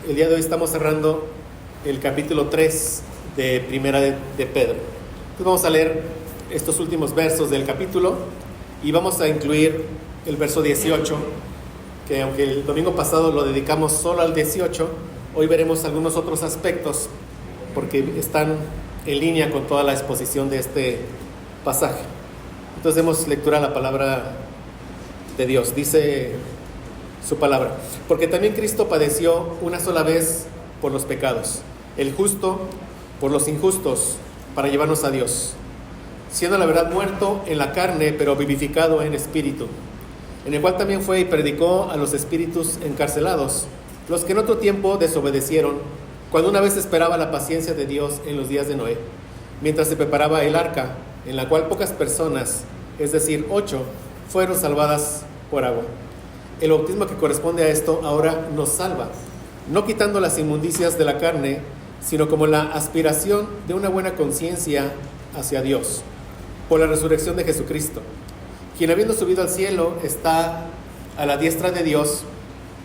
el día de hoy estamos cerrando el capítulo 3 de Primera de Pedro. Entonces vamos a leer estos últimos versos del capítulo y vamos a incluir el verso 18, que aunque el domingo pasado lo dedicamos solo al 18, hoy veremos algunos otros aspectos porque están en línea con toda la exposición de este pasaje. Entonces demos lectura a la palabra de Dios. Dice su palabra: porque también Cristo padeció una sola vez por los pecados, el justo por los injustos, para llevarnos a Dios, siendo la verdad muerto en la carne, pero vivificado en espíritu, en el cual también fue y predicó a los espíritus encarcelados, los que en otro tiempo desobedecieron, cuando una vez esperaba la paciencia de Dios en los días de Noé, mientras se preparaba el arca, en la cual pocas personas, es decir, 8, fueron salvadas por agua. El bautismo que corresponde a esto ahora nos salva, no quitando las inmundicias de la carne, sino como la aspiración de una buena conciencia hacia Dios, por la resurrección de Jesucristo, quien habiendo subido al cielo está a la diestra de Dios,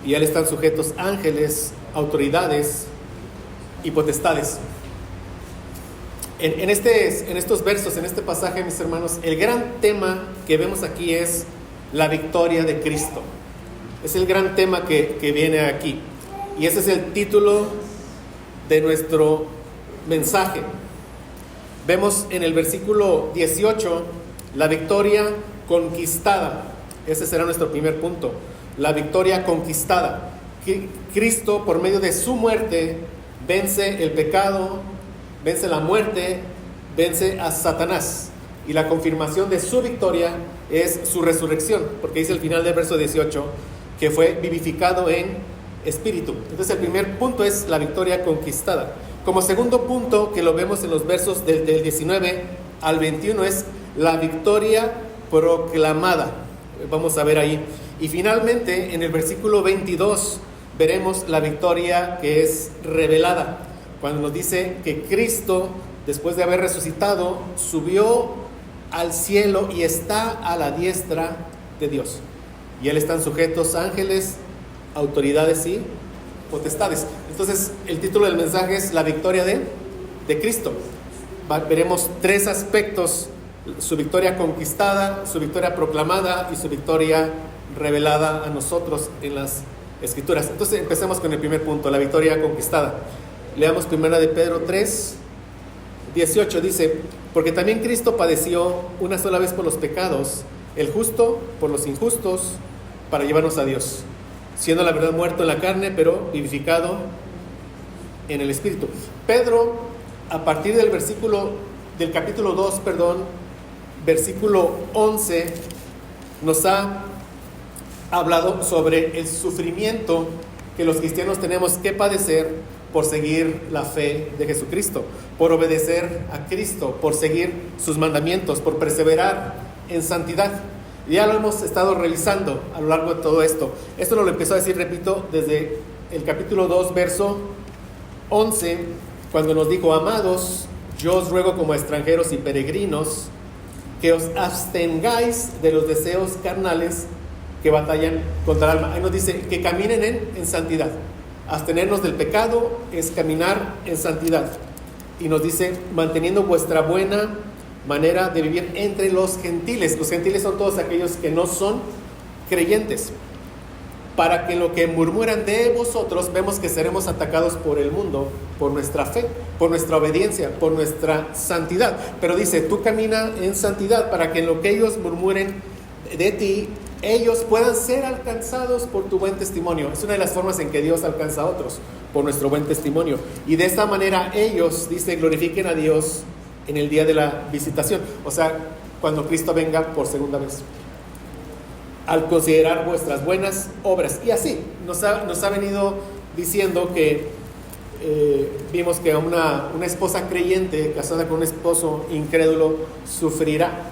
y a él están sujetos ángeles, autoridades y potestades. En estos versos, en este pasaje, mis hermanos, el gran tema que vemos aquí es la victoria de Cristo. Es el gran tema que viene aquí. Y ese es el título de nuestro mensaje. Vemos en el versículo 18 la victoria conquistada. Ese será nuestro primer punto, la victoria conquistada. Cristo, por medio de su muerte, vence el pecado, vence la muerte, vence a Satanás. Y la confirmación de su victoria es su resurrección, porque dice al final del verso 18 que fue vivificado en espíritu. Entonces el primer punto es la victoria conquistada. Como segundo punto, que lo vemos en los versos del 19 al 21, es la victoria proclamada. Vamos a ver ahí. Y finalmente en el versículo 22 veremos la victoria que es revelada, cuando nos dice que Cristo, después de haber resucitado, subió al cielo y está a la diestra de Dios. Y él están sujetos ángeles, autoridades y potestades. Entonces el título del mensaje es la victoria de Cristo. Veremos tres aspectos: su victoria conquistada, su victoria proclamada y su victoria revelada a nosotros en las Escrituras. Entonces empecemos con el primer punto, la victoria conquistada. Leamos 1 de Pedro 3, 18, dice: porque también Cristo padeció una sola vez por los pecados, el justo por los injustos, para llevarnos a Dios, siendo la verdad muerto en la carne, pero vivificado en el espíritu. Pedro, a partir del capítulo 2, versículo 11, nos ha hablado sobre el sufrimiento que los cristianos tenemos que padecer por seguir la fe de Jesucristo, por obedecer a Cristo, por seguir sus mandamientos, por perseverar en santidad. Ya lo hemos estado revisando a lo largo de todo esto. Esto nos lo empezó a decir, repito, desde el capítulo 2, verso 11, cuando nos dijo: amados, yo os ruego como extranjeros y peregrinos que os abstengáis de los deseos carnales que batallan contra el alma. Ahí nos dice que caminen en santidad. Abstenernos del pecado es caminar en santidad. Y nos dice: manteniendo vuestra buena manera de vivir entre los gentiles. Los gentiles son todos aquellos que no son creyentes, para que en lo que murmuran de vosotros, vemos que seremos atacados por el mundo, por nuestra fe, por nuestra obediencia, por nuestra santidad. Pero dice: tú camina en santidad, para que en lo que ellos murmuren de ti, ellos puedan ser alcanzados por tu buen testimonio. Es una de las formas en que Dios alcanza a otros, por nuestro buen testimonio. Y de esta manera ellos, dice, glorifiquen a Dios en el día de la visitación. O sea, cuando Cristo venga por segunda vez, al considerar vuestras buenas obras. Y así nos ha venido diciendo que vimos que una esposa creyente casada con un esposo incrédulo sufrirá,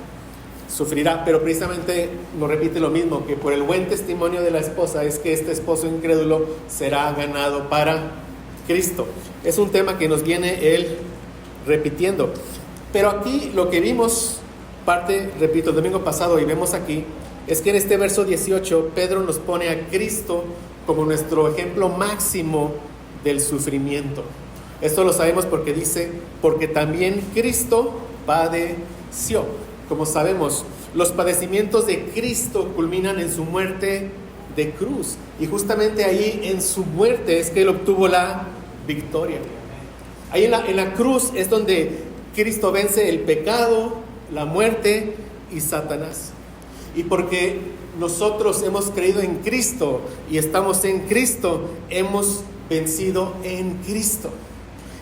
pero precisamente nos repite lo mismo, que por el buen testimonio de la esposa es que este esposo incrédulo será ganado para Cristo. Es un tema que nos viene él repitiendo. Pero aquí lo que vimos, repito, el domingo pasado y vemos aquí, es que en este verso 18 Pedro nos pone a Cristo como nuestro ejemplo máximo del sufrimiento. Esto lo sabemos porque dice, porque también Cristo padeció. Como sabemos, los padecimientos de Cristo culminan en su muerte de cruz. Y justamente ahí en su muerte es que Él obtuvo la victoria. Ahí en la cruz es donde Cristo vence el pecado, la muerte y Satanás. Y porque nosotros hemos creído en Cristo y estamos en Cristo, hemos vencido en Cristo.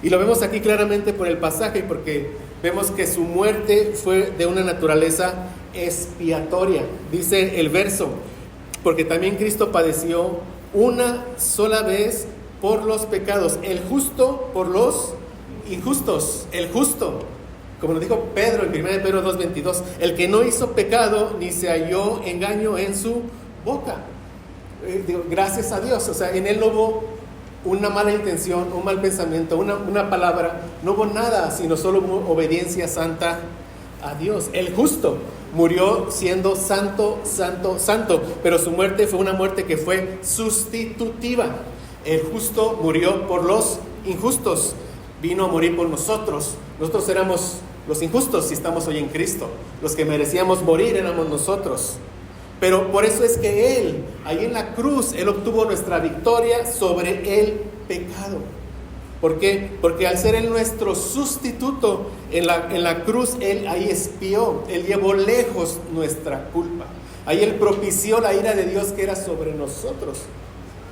Y lo vemos aquí claramente por el pasaje, porque vemos que su muerte fue de una naturaleza expiatoria. Dice el verso, porque también Cristo padeció una sola vez por los pecados, el justo por los injustos, el justo, como lo dijo Pedro en 1 Pedro 2:22, el que no hizo pecado ni se halló engaño en su boca. Gracias a Dios, o sea, en Él no hubo una mala intención, un mal pensamiento, una palabra, no hubo nada, sino solo obediencia santa a Dios. El justo murió siendo santo, santo, santo, pero su muerte fue una muerte que fue sustitutiva. El justo murió por los injustos, vino a morir por nosotros. Nosotros éramos los injustos si estamos hoy en Cristo. Los que merecíamos morir éramos nosotros. Pero por eso es que Él, ahí en la cruz, Él obtuvo nuestra victoria sobre el pecado. ¿Por qué? Porque al ser Él nuestro sustituto, en la cruz Él ahí expió, Él llevó lejos nuestra culpa. Ahí Él propició la ira de Dios que era sobre nosotros,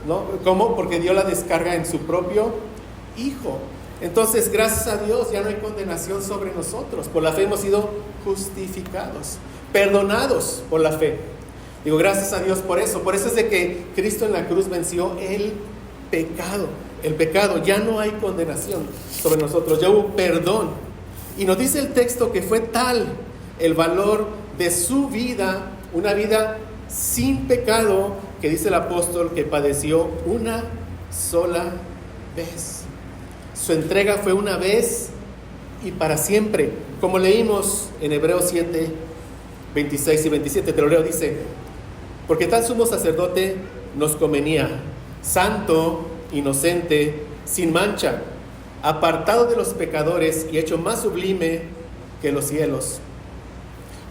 ¿no? ¿Cómo? Porque dio la descarga en su propio Hijo. Entonces, gracias a Dios, ya no hay condenación sobre nosotros. Por la fe hemos sido justificados, perdonados por la fe. Digo, gracias a Dios por eso. Por eso es de que Cristo en la cruz venció el pecado. El pecado, ya no hay condenación sobre nosotros, ya hubo perdón. Y nos dice el texto que fue tal el valor de su vida, una vida sin pecado, que dice el apóstol que padeció una sola vez. Su entrega fue una vez y para siempre. Como leímos en Hebreos 7, 26 y 27, te lo leo, dice: porque tal sumo sacerdote nos convenía, santo, inocente, sin mancha, apartado de los pecadores y hecho más sublime que los cielos,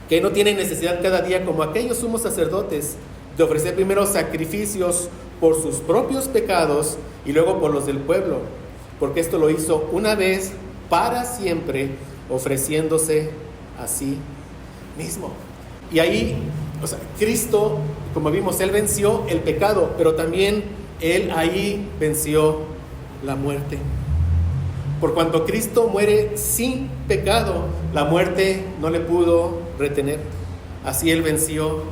que no tiene necesidad cada día, como aquellos sumos sacerdotes, de ofrecer primero sacrificios por sus propios pecados y luego por los del pueblo, porque esto lo hizo una vez para siempre, ofreciéndose a sí mismo. Y ahí, o sea, Cristo, como vimos, Él venció el pecado, pero también Él ahí venció la muerte. Por cuanto Cristo muere sin pecado, la muerte no le pudo retener. Así Él venció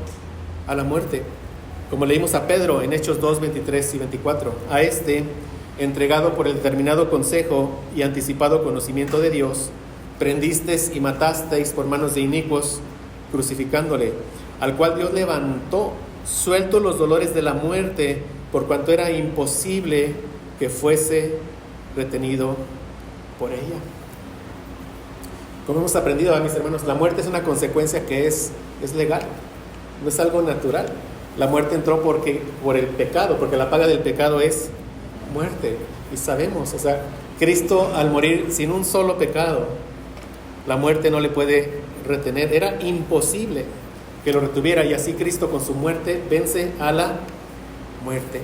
a la muerte. Como leímos a Pedro en Hechos 2, 23 y 24. A este, entregado por el determinado consejo y anticipado conocimiento de Dios, prendisteis y matasteis por manos de inicuos, crucificándole, al cual Dios levantó, suelto los dolores de la muerte, por cuanto era imposible que fuese retenido por ella. Como hemos aprendido, mis hermanos, la muerte es una consecuencia que es legal, no es algo natural. La muerte entró por el pecado, porque la paga del pecado es muerte. Y sabemos, o sea, Cristo al morir sin un solo pecado, la muerte no le puede retener. Era imposible que lo retuviera, y así Cristo con su muerte vence a la muerte.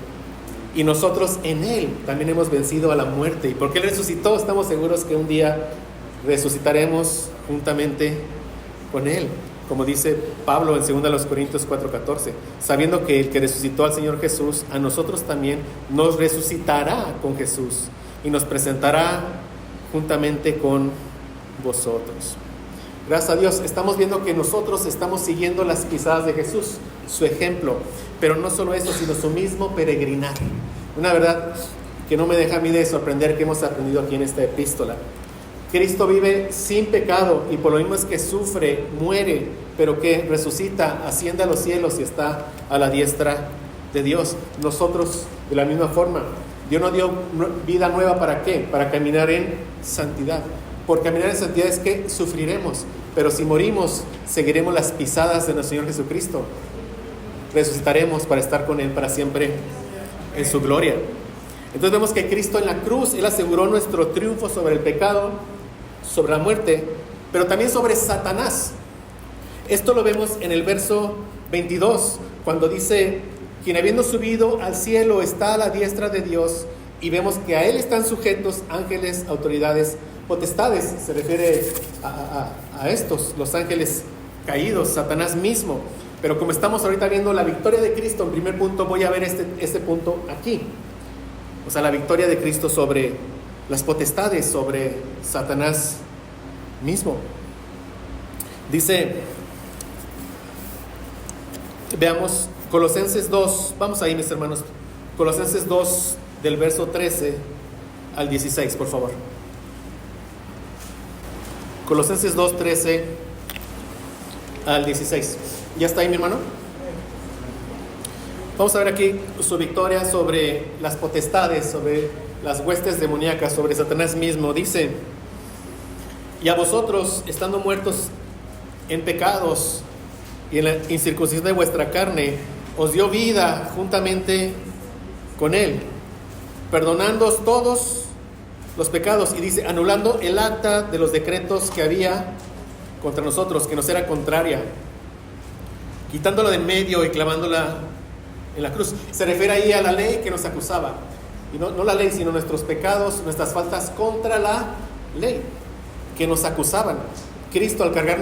Y nosotros en Él también hemos vencido a la muerte. Y porque Él resucitó, estamos seguros que un día resucitaremos juntamente con Él. Como dice Pablo en 2 Corintios 4:14, sabiendo que el que resucitó al Señor Jesús, a nosotros también nos resucitará con Jesús y nos presentará juntamente con vosotros. Gracias a Dios, estamos viendo que nosotros estamos siguiendo las pisadas de Jesús, su ejemplo, pero no solo eso, sino su mismo peregrinar. Una verdad que no me deja a mí de sorprender, que hemos aprendido aquí en esta epístola. Cristo vive sin pecado y por lo mismo es que sufre, muere, pero que resucita, asciende a los cielos y está a la diestra de Dios. Nosotros de la misma forma. Dios nos dio vida nueva, ¿para qué? Para caminar en santidad. Por caminar en santidad es que sufriremos, pero si morimos, seguiremos las pisadas de nuestro Señor Jesucristo. Resucitaremos para estar con Él para siempre en su gloria. Entonces vemos que Cristo en la cruz, Él aseguró nuestro triunfo sobre el pecado, sobre la muerte, pero también sobre Satanás. Esto lo vemos en el verso 22, cuando dice: quien habiendo subido al cielo está a la diestra de Dios, y vemos que a Él están sujetos ángeles, autoridades, potestades. Se refiere a estos, los ángeles caídos, Satanás mismo. Pero como estamos ahorita viendo la victoria de Cristo, en primer punto voy a ver este punto aquí. O sea, la victoria de Cristo sobre las potestades, sobre Satanás mismo. Dice, veamos Colosenses 2, vamos ahí mis hermanos, Colosenses 2 del verso 13 al 16, por favor. Colosenses 2, 13 al 16. ¿Ya está ahí mi hermano? Vamos a ver aquí su victoria sobre las potestades, sobre las huestes demoníacas, sobre Satanás mismo. Dice: y a vosotros, estando muertos en pecados y en la incircuncisión de vuestra carne, os dio vida juntamente con Él, perdonándoos todos los pecados. Y dice: anulando el acta de los decretos que había contra nosotros, que nos era contraria, quitándola de en medio y clavándola en la cruz. Se refiere ahí a la ley que nos acusaba. Y no la ley, sino nuestros pecados, nuestras faltas contra la ley que nos acusaban. Cristo, al cargar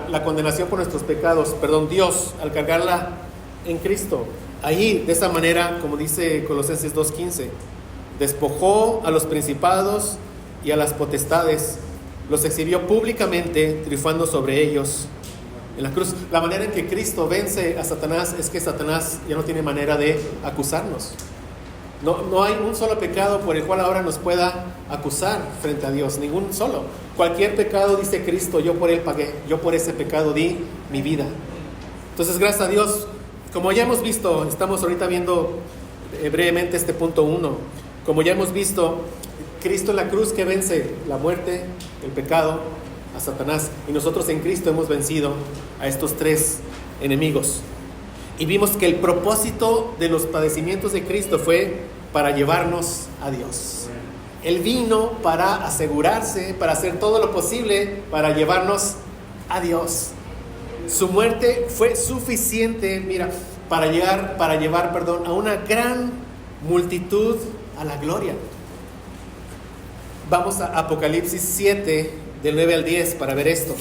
la condenación por nuestros pecados, Dios, al cargarla en Cristo, ahí, de esa manera, como dice Colosenses 2:15, despojó a los principados y a las potestades, los exhibió públicamente, triunfando sobre ellos en la cruz. La manera en que Cristo vence a Satanás es que Satanás ya no tiene manera de acusarnos. No hay un solo pecado por el cual ahora nos pueda acusar frente a Dios, ningún solo. Cualquier pecado, dice Cristo, yo por él pagué, yo por ese pecado di mi vida. Entonces, gracias a Dios, como ya hemos visto, estamos ahorita viendo brevemente este punto 1. Como ya hemos visto, Cristo en la cruz que vence la muerte, el pecado, a Satanás, y nosotros en Cristo hemos vencido a estos tres enemigos. Y vimos que el propósito de los padecimientos de Cristo fue para llevarnos a Dios. Él vino para asegurarse, para hacer todo lo posible para llevarnos a Dios. Su muerte fue suficiente, para llevar a una gran multitud a la gloria. Vamos a Apocalipsis 7, del 9 al 10, para ver esto.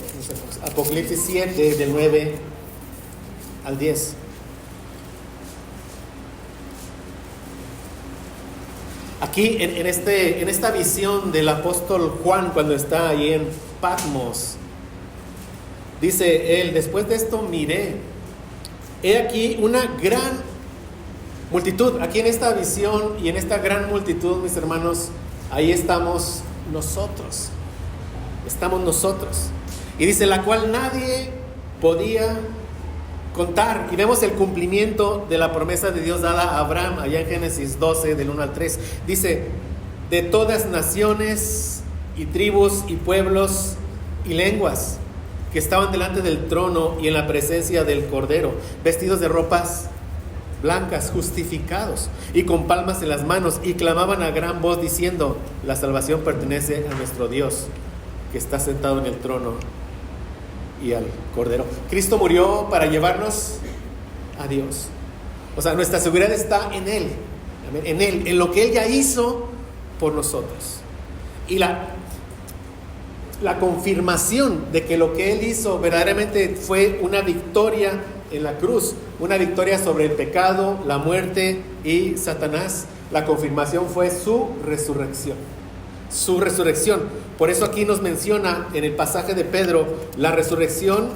Apocalipsis 7, del 9 al 10. Aquí en esta visión del apóstol Juan, cuando está ahí en Patmos, dice él: después de esto miré, he aquí una gran multitud. Aquí en esta visión y en esta gran multitud, mis hermanos, ahí estamos nosotros. Y dice: la cual nadie podía contar. Y vemos el cumplimiento de la promesa de Dios dada a Abraham, allá en Génesis 12, del 1 al 3. Dice: de todas naciones y tribus y pueblos y lenguas que estaban delante del trono y en la presencia del Cordero, vestidos de ropas blancas, justificados y con palmas en las manos, y clamaban a gran voz diciendo: la salvación pertenece a nuestro Dios, que está sentado en el trono y al Cordero. Cristo murió para llevarnos a Dios. O sea, nuestra seguridad está en Él, en lo que Él ya hizo por nosotros. Y la confirmación de que lo que Él hizo verdaderamente fue una victoria en la cruz, una victoria sobre el pecado, la muerte y Satanás. La confirmación fue su resurrección. Por eso aquí nos menciona en el pasaje de Pedro, la resurrección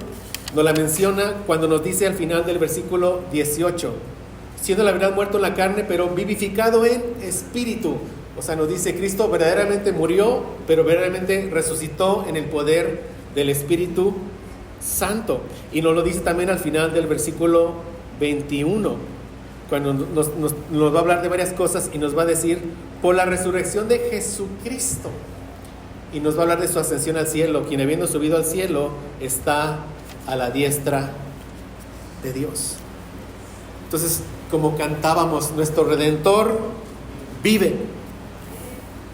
nos la menciona cuando nos dice al final del versículo 18: siendo la verdad muerto en la carne, pero vivificado en espíritu. O sea, nos dice: Cristo verdaderamente murió, pero verdaderamente resucitó en el poder del Espíritu Santo. Y nos lo dice también al final del versículo 21, cuando nos va a hablar de varias cosas y nos va a decir: por la resurrección de Jesucristo. Y nos va a hablar de su ascensión al cielo, quien habiendo subido al cielo está a la diestra de Dios. Entonces, como cantábamos, nuestro Redentor vive.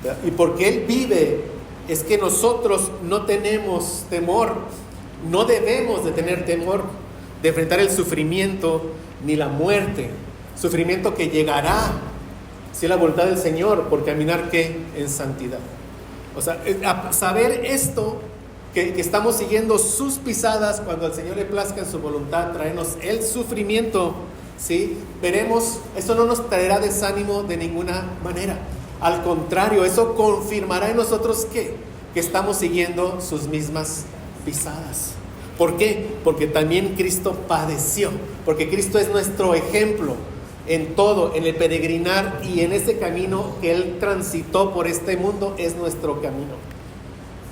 ¿verdad? Y porque Él vive, es que nosotros no tenemos temor, no debemos de tener temor de enfrentar el sufrimiento ni la muerte, sufrimiento que llegará, si es la voluntad del Señor, por caminar ¿qué? En santidad. O sea, a saber esto, que estamos siguiendo sus pisadas, cuando al Señor le plazca en su voluntad traernos el sufrimiento, ¿sí? Veremos, eso no nos traerá desánimo de ninguna manera. Al contrario, eso confirmará en nosotros que estamos siguiendo sus mismas pisadas. ¿Por qué? Porque también Cristo padeció, porque Cristo es nuestro ejemplo en todo, en el peregrinar y en ese camino que Él transitó por este mundo, es nuestro camino.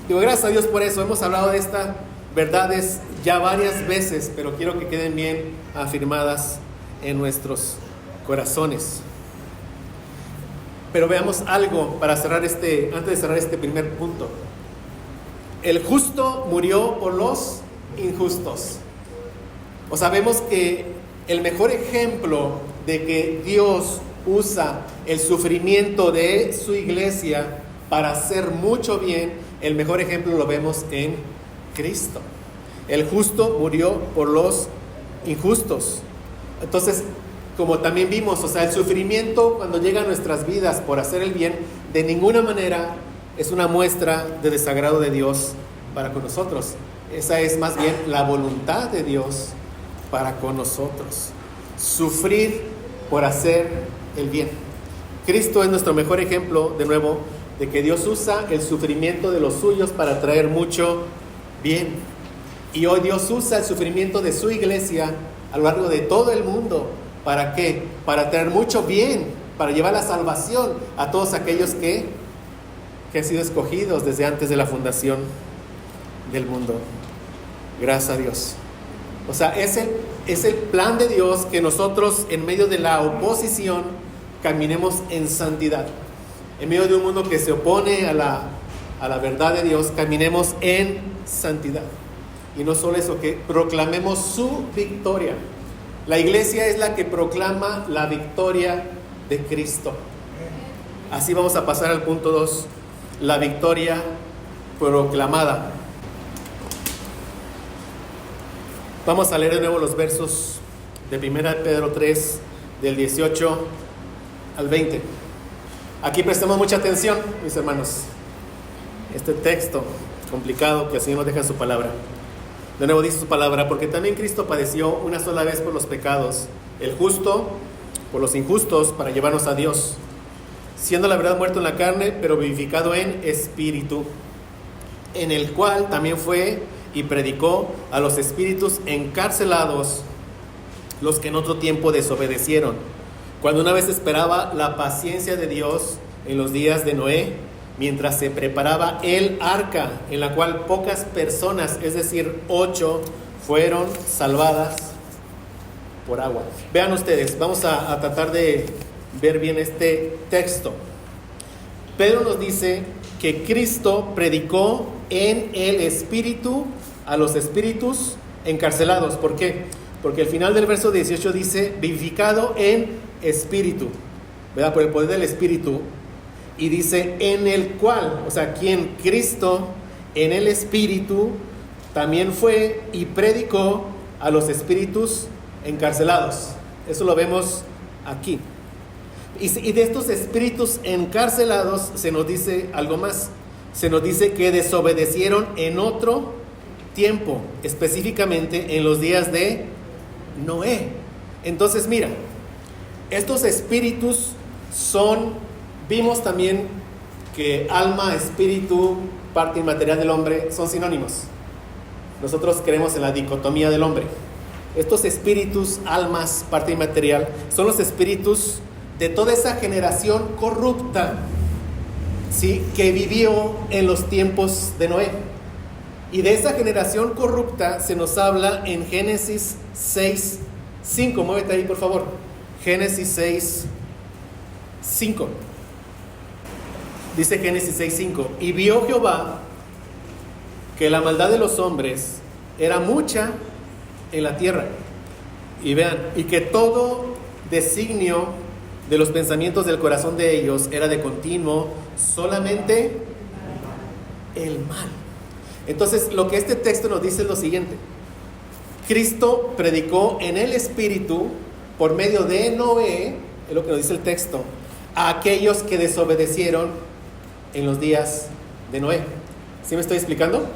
Digo, gracias a Dios por eso. Hemos hablado de estas verdades ya varias veces, pero quiero que queden bien afirmadas en nuestros corazones. Pero veamos algo para cerrar antes de cerrar este primer punto. El justo murió por los injustos. O sabemos que el mejor ejemplo de que Dios usa el sufrimiento de su iglesia para hacer mucho bien, el mejor ejemplo lo vemos en Cristo. El justo murió por los injustos. Entonces, como también vimos, o sea, el sufrimiento cuando llega a nuestras vidas por hacer el bien, de ninguna manera es una muestra de desagrado de Dios para con nosotros. Esa es más bien la voluntad de Dios para con nosotros. Sufrir por hacer el bien. Cristo es nuestro mejor ejemplo, de nuevo, de que Dios usa el sufrimiento de los suyos para traer mucho bien. Y hoy Dios usa el sufrimiento de su iglesia a lo largo de todo el mundo. ¿Para qué? Para traer mucho bien, para llevar la salvación a todos aquellos que han sido escogidos desde antes de la fundación del mundo. Gracias a Dios. O sea, es el plan de Dios que nosotros en medio de la oposición caminemos en santidad. En medio de un mundo que se opone a la verdad de Dios, caminemos en santidad. Y no solo eso, que proclamemos su victoria. La iglesia es la que proclama la victoria de Cristo. Así vamos a pasar al punto 2, la victoria proclamada. Vamos a leer de nuevo los versos de 1 Pedro 3, del 18 al 20. Aquí prestemos mucha atención, mis hermanos. Este texto complicado que el Señor nos deja en su palabra. De nuevo dice su palabra: porque también Cristo padeció una sola vez por los pecados, el justo por los injustos, para llevarnos a Dios, siendo la verdad muerto en la carne, pero vivificado en espíritu, en el cual también fue y predicó a los espíritus encarcelados, los que en otro tiempo desobedecieron, cuando una vez esperaba la paciencia de Dios en los días de Noé, mientras se preparaba el arca, en la cual pocas personas, es decir, 8, fueron salvadas por agua. Vean ustedes, vamos a tratar de ver bien este texto. Pedro nos dice que Cristo predicó en el Espíritu a los espíritus encarcelados. ¿Por qué? Porque al final del verso 18 dice vivificado en espíritu, ¿verdad? Por el poder del Espíritu. Y dice en el cual, o sea, quien Cristo en el Espíritu también fue y predicó a los espíritus encarcelados. Eso lo vemos aquí. Y de estos espíritus encarcelados se nos dice algo más. Se nos dice que desobedecieron en otro tiempo, específicamente en los días de Noé. Entonces mira, estos espíritus vimos también que alma, espíritu, parte inmaterial del hombre son sinónimos. Nosotros creemos en la dicotomía del hombre. Estos espíritus, almas, parte inmaterial, son los espíritus de toda esa generación corrupta, ¿sí?, que vivió en los tiempos de Noé. Y de esa generación corrupta se nos habla en Génesis 6:5. Muévete ahí, por favor. Génesis 6:5. Dice Génesis 6:5: y vio Jehová que la maldad de los hombres era mucha en la tierra. Y vean, y que todo designio de los pensamientos del corazón de ellos era de continuo solamente el mal. Entonces, lo que este texto nos dice es lo siguiente: Cristo predicó en el Espíritu por medio de Noé, es lo que nos dice el texto, a aquellos que desobedecieron en los días de Noé. ¿Sí me estoy explicando?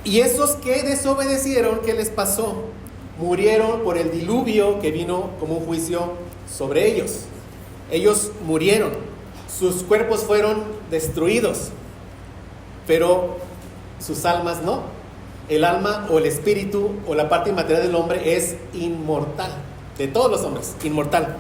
Y esos que desobedecieron, ¿qué les pasó? Murieron por el diluvio que vino como un juicio sobre ellos. Ellos murieron, sus cuerpos fueron destruidos, pero sus almas no. El alma o el espíritu o la parte inmaterial del hombre es inmortal, de todos los hombres, inmortal.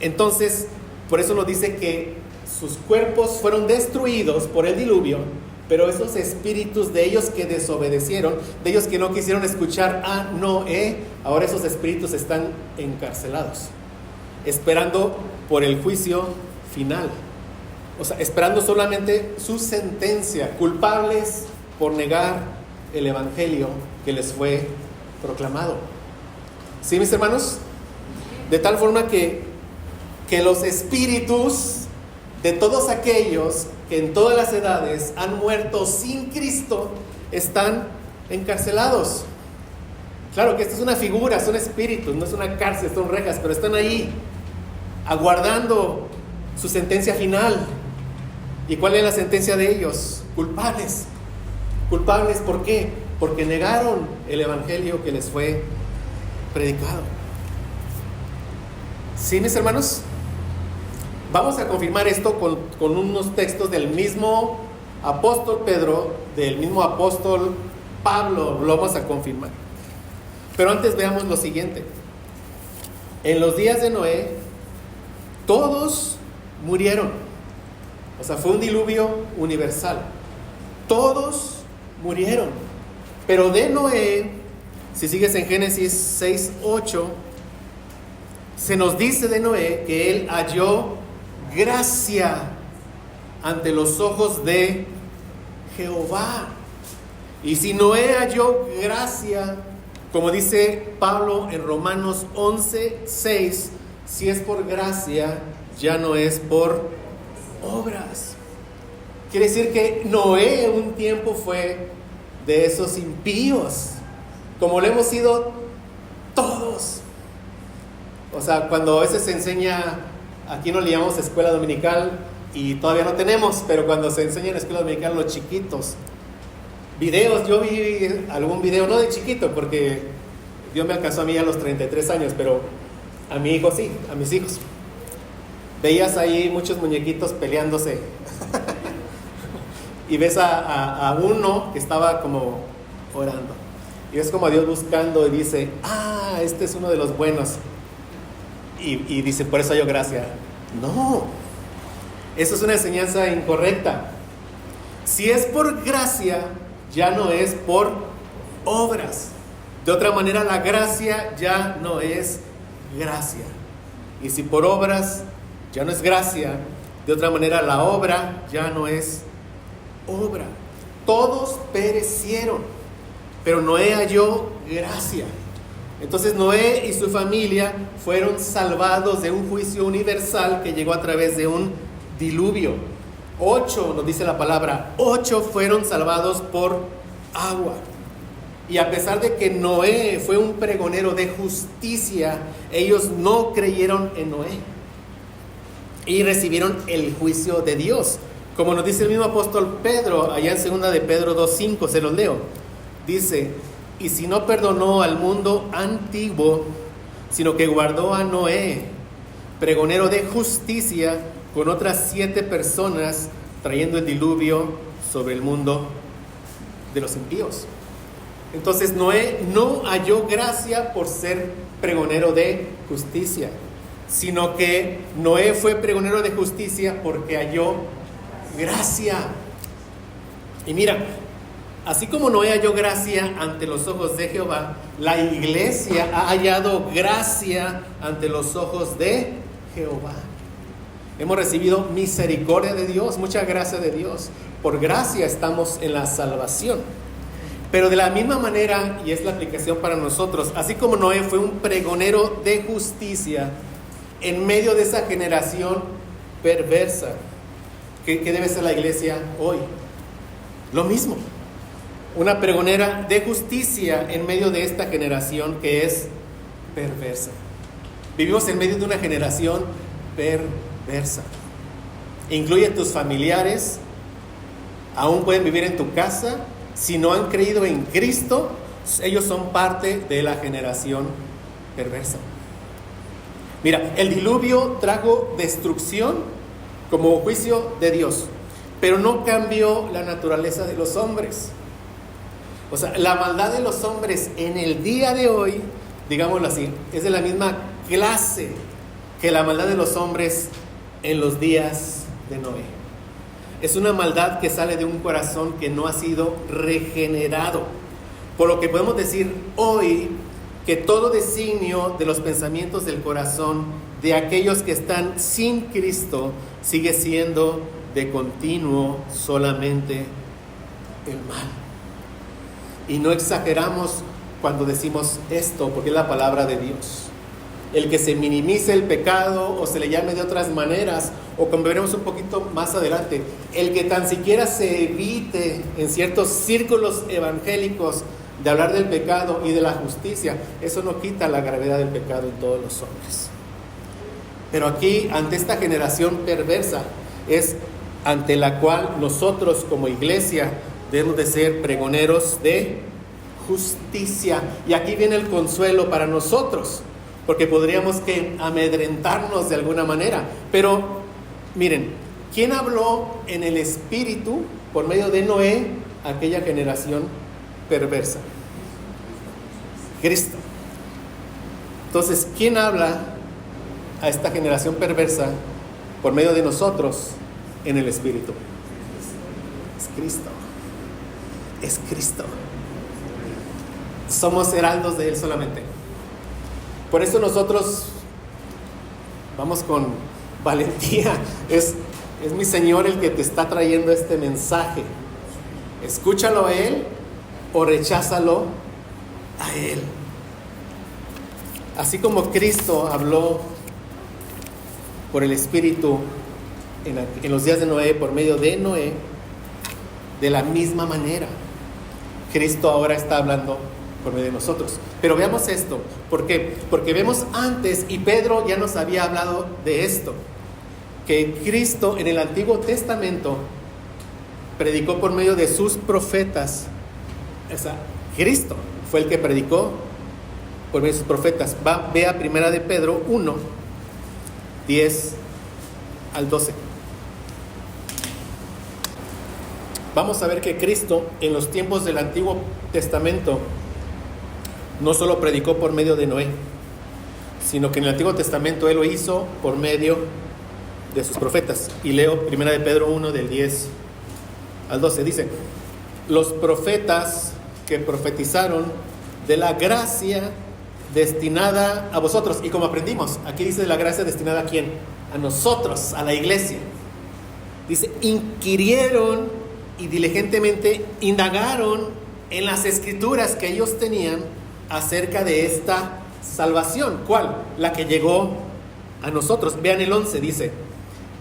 Entonces, por eso nos dice que sus cuerpos fueron destruidos por el diluvio, pero esos espíritus de ellos que desobedecieron, de ellos que no quisieron escuchar a Noé, ahora esos espíritus están encarcelados, esperando por el juicio final. O sea, esperando solamente su sentencia, culpables por negar el evangelio que les fue proclamado. ¿Sí, mis hermanos? De tal forma que los espíritus de todos aquellos que en todas las edades han muerto sin Cristo están encarcelados. Claro que esto es una figura, son espíritus, no es una cárcel, son rejas, pero están ahí aguardando su sentencia final. ¿Y cuál es la sentencia de ellos? Culpables. ¿Culpables por qué? Porque negaron el evangelio que les fue predicado. ¿Sí, mis hermanos? Vamos a confirmar esto con unos textos del mismo apóstol Pedro, del mismo apóstol Pablo, lo vamos a confirmar. Pero antes veamos lo siguiente. En los días de Noé, todos murieron. O sea, fue un diluvio universal. Todos murieron. Pero de Noé, si sigues en Génesis 6:8, se nos dice de Noé que él halló gracia ante los ojos de Jehová. Y si Noé halló gracia, como dice Pablo en Romanos 11:6, si es por gracia, ya no es por obras. Quiere decir que Noé un tiempo fue de esos impíos, como lo hemos sido todos. O sea, cuando a veces se enseña, aquí no le llamamos escuela dominical y todavía no tenemos, pero cuando se enseña en escuela dominical los chiquitos, videos, yo vi algún video, no de chiquito, porque Dios me alcanzó a mí a los 33 años, pero a mi hijo sí, a mis hijos. Veías ahí muchos muñequitos peleándose y ves a uno que estaba como orando, y ves como a Dios buscando y dice, este es uno de los buenos. Y dice, por eso halló gracia. No, eso es una enseñanza incorrecta. Si es por gracia, ya no es por obras. De otra manera, la gracia ya no es gracia. Y si por obras ya no es gracia, de otra manera la obra ya no es obra. Todos perecieron, pero Noé halló gracia. Entonces Noé y su familia fueron salvados de un juicio universal que llegó a través de un diluvio. 8, nos dice la palabra, 8 fueron salvados por agua. Y a pesar de que Noé fue un pregonero de justicia, ellos no creyeron en Noé y recibieron el juicio de Dios. Como nos dice el mismo apóstol Pedro, allá en 2 de Pedro 2:5, se los leo. Dice, y si no perdonó al mundo antiguo, sino que guardó a Noé, pregonero de justicia, con otras 7 personas, trayendo el diluvio sobre el mundo de los impíos. Entonces Noé no halló gracia por ser pregonero de justicia, sino que Noé fue pregonero de justicia porque halló gracia. Y mira, así como Noé halló gracia ante los ojos de Jehová, la iglesia ha hallado gracia ante los ojos de Jehová. Hemos recibido misericordia de Dios, mucha gracia de Dios. Por gracia estamos en la salvación. Pero de la misma manera, y es la aplicación para nosotros, así como Noé fue un pregonero de justicia en medio de esa generación perversa, ¿Qué debe ser la iglesia hoy? Lo mismo. Una pregonera de justicia en medio de esta generación que es perversa. Vivimos en medio de una generación perversa. Incluye a tus familiares, aún pueden vivir en tu casa. Si no han creído en Cristo, ellos son parte de la generación perversa. Mira, el diluvio trajo destrucción como juicio de Dios, pero no cambió la naturaleza de los hombres. O sea, la maldad de los hombres en el día de hoy, digámoslo así, es de la misma clase que la maldad de los hombres en los días de Noé. Es una maldad que sale de un corazón que no ha sido regenerado. Por lo que podemos decir hoy que todo designio de los pensamientos del corazón de aquellos que están sin Cristo sigue siendo de continuo solamente el mal. Y no exageramos cuando decimos esto, porque es la palabra de Dios. El que se minimice el pecado o se le llame de otras maneras, o como veremos un poquito más adelante, el que tan siquiera se evite en ciertos círculos evangélicos de hablar del pecado y de la justicia, eso no quita la gravedad del pecado en todos los hombres. Pero aquí, ante esta generación perversa, es ante la cual nosotros como iglesia debemos de ser pregoneros de justicia. Y aquí viene el consuelo para nosotros, porque podríamos que amedrentarnos de alguna manera. Pero miren, ¿quién habló en el Espíritu por medio de Noé a aquella generación perversa? Cristo. Entonces, ¿quién habla a esta generación perversa por medio de nosotros en el Espíritu? Es Cristo. Es Cristo. Somos heraldos de Él solamente. Por eso nosotros vamos con valentía. Es mi Señor el que te está trayendo este mensaje. Escúchalo a Él o recházalo a Él. Así como Cristo habló por el Espíritu en los días de Noé, por medio de Noé, de la misma manera Cristo ahora está hablando por medio de nosotros. Pero veamos esto. ¿Por qué? Porque vemos antes, y Pedro ya nos había hablado de esto, que Cristo en el Antiguo Testamento predicó por medio de sus profetas. O sea, Cristo fue el que predicó por medio de sus profetas. Ve a Primera de Pedro 1, 10 al 12. Vamos a ver que Cristo en los tiempos del Antiguo Testamento no solo predicó por medio de Noé, sino que en el Antiguo Testamento Él lo hizo por medio de sus profetas. Y leo Primera de Pedro 1 del 10 al 12. Dice: los profetas que profetizaron de la gracia destinada a vosotros. Y como aprendimos, aquí dice la gracia destinada a ¿quién? A nosotros, a la iglesia. Dice, inquirieron y diligentemente indagaron en las escrituras que ellos tenían acerca de esta salvación. ¿Cuál? La que llegó a nosotros. Vean el 11, dice,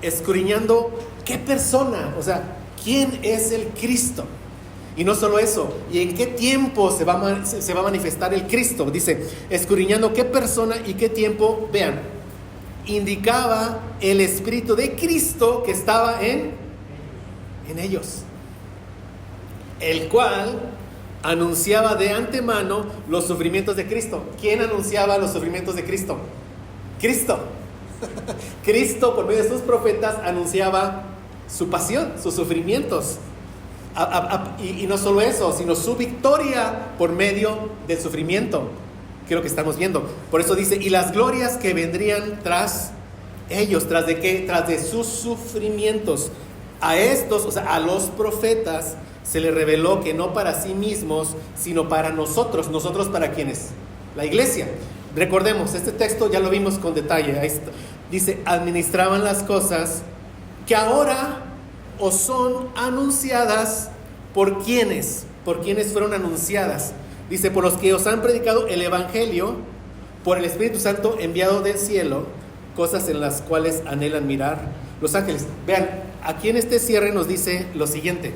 escudriñando qué persona, o sea, quién es el Cristo. Y no solo eso, y en qué tiempo se va a manifestar el Cristo. Dice, escudriñando qué persona y qué tiempo. Vean, indicaba el Espíritu de Cristo que estaba en ellos, el cual anunciaba de antemano los sufrimientos de Cristo. ¿Quién anunciaba los sufrimientos de Cristo? Cristo. Cristo, por medio de sus profetas, anunciaba su pasión, sus sufrimientos. Y no solo eso, sino su victoria por medio del sufrimiento, que es lo que estamos viendo. Por eso dice, y las glorias que vendrían tras ellos. ¿Tras de qué? Tras de sus sufrimientos. A estos, o sea, a los profetas, se les reveló que no para sí mismos, sino para nosotros. ¿Nosotros para quiénes? La iglesia. Recordemos, este texto ya lo vimos con detalle. Ahí está. Dice, administraban las cosas que ahora os son anunciadas. ¿Por quiénes? ¿Por quiénes fueron anunciadas? Dice, por los que os han predicado el Evangelio, por el Espíritu Santo enviado del cielo, cosas en las cuales anhelan mirar los ángeles. Vean, aquí en este cierre nos dice lo siguiente.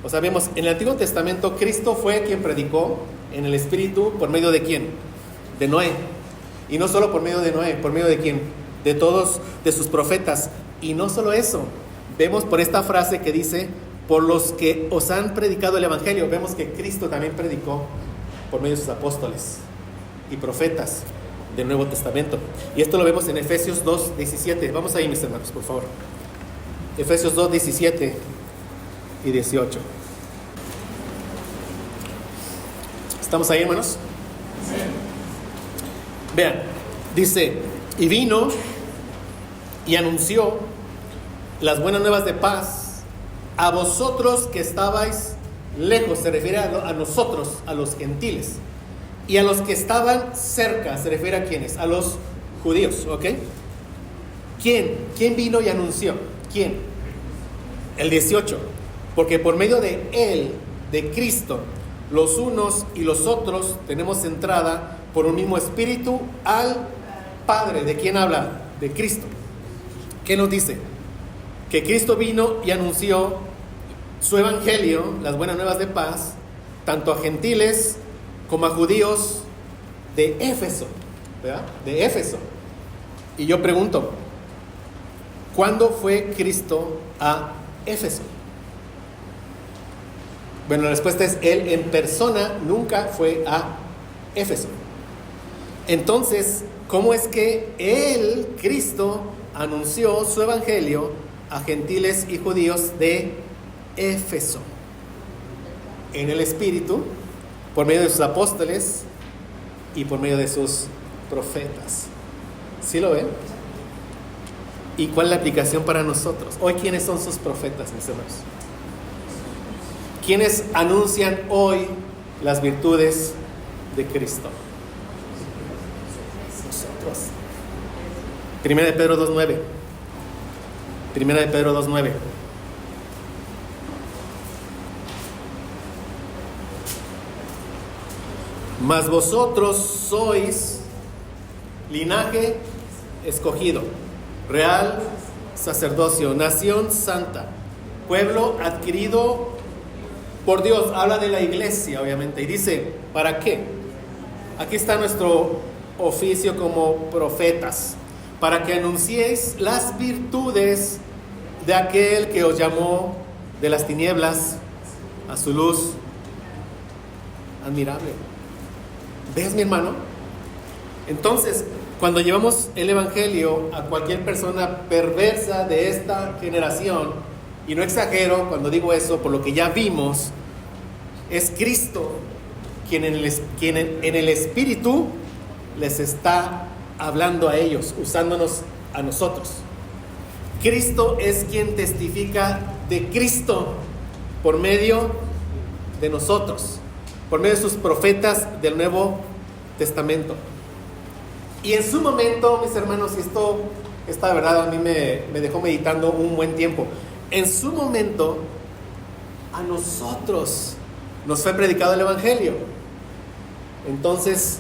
O sea, vemos, en el Antiguo Testamento Cristo fue quien predicó en el Espíritu, ¿por medio de quién? De Noé. Y no solo por medio de Noé, ¿por medio de quién? De todos, de sus profetas. Y no solo eso, vemos por esta frase que dice, por los que os han predicado el Evangelio. Vemos que Cristo también predicó por medio de sus apóstoles y profetas del Nuevo Testamento. Y esto lo vemos en Efesios 2:17. Vamos ahí, mis hermanos, por favor. Efesios 2:17 y 18. ¿Estamos ahí, hermanos? Sí. Vean, dice, y vino y anunció las buenas nuevas de paz a vosotros que estabais lejos. Se refiere a nosotros, a los gentiles. Y a los que estaban cerca, se refiere a quiénes, a los judíos, ¿ok? ¿Quién vino y anunció? ¿Quién? El 18. Porque por medio de Él, de Cristo, los unos y los otros tenemos entrada por un mismo espíritu al Padre. ¿De quién habla? De Cristo. ¿Qué nos dice? Que Cristo vino y anunció su evangelio, las buenas nuevas de paz, tanto a gentiles como a judíos de Éfeso, ¿verdad? De Éfeso. Y yo pregunto, ¿cuándo fue Cristo a Éfeso? Bueno, la respuesta es, Él en persona nunca fue a Éfeso. Entonces, ¿cómo es que Él, Cristo, anunció su evangelio a gentiles y judíos de Éfeso? En el Espíritu, por medio de sus apóstoles y por medio de sus profetas. ¿Sí lo ven? ¿Y cuál es la aplicación para nosotros? Hoy, ¿quiénes son sus profetas, mis hermanos? ¿Quiénes anuncian hoy las virtudes de Cristo? Nosotros. Primera de Pedro 2:9. Primera de Pedro 2:9. Mas vosotros sois linaje escogido, real sacerdocio, nación santa, pueblo adquirido por Dios. Habla de la iglesia, obviamente, y dice, ¿para qué? Aquí está nuestro oficio como profetas, para que anunciéis las virtudes de aquel que os llamó de las tinieblas a su luz admirable. ¿Ves, mi hermano? Entonces, cuando llevamos el evangelio a cualquier persona perversa de esta generación, y no exagero cuando digo eso, por lo que ya vimos, es Cristo quien en el Espíritu les está hablando a ellos, usándonos a nosotros. Cristo es quien testifica de Cristo por medio de nosotros, por medio de sus profetas del Nuevo Testamento. Y en su momento, mis hermanos, y esta verdad a mí me dejó meditando un buen tiempo. En su momento, a nosotros nos fue predicado el evangelio. Entonces,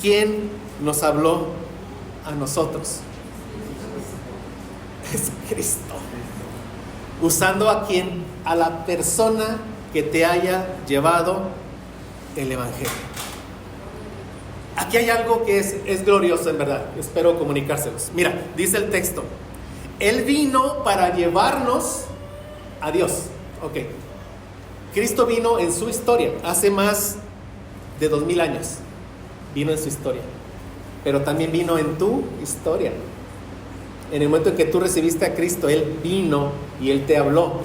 ¿quién nos habló a nosotros? Es Cristo. Usando a la persona que te haya llevado el evangelio. Aquí hay algo que es glorioso, en verdad. Espero comunicárselos. Mira, dice el texto, Él vino para llevarnos a Dios. Ok. Cristo vino en su historia, hace más de 2000 años. Vino en su historia. Pero también vino en tu historia. En el momento en que tú recibiste a Cristo, Él vino y Él te habló.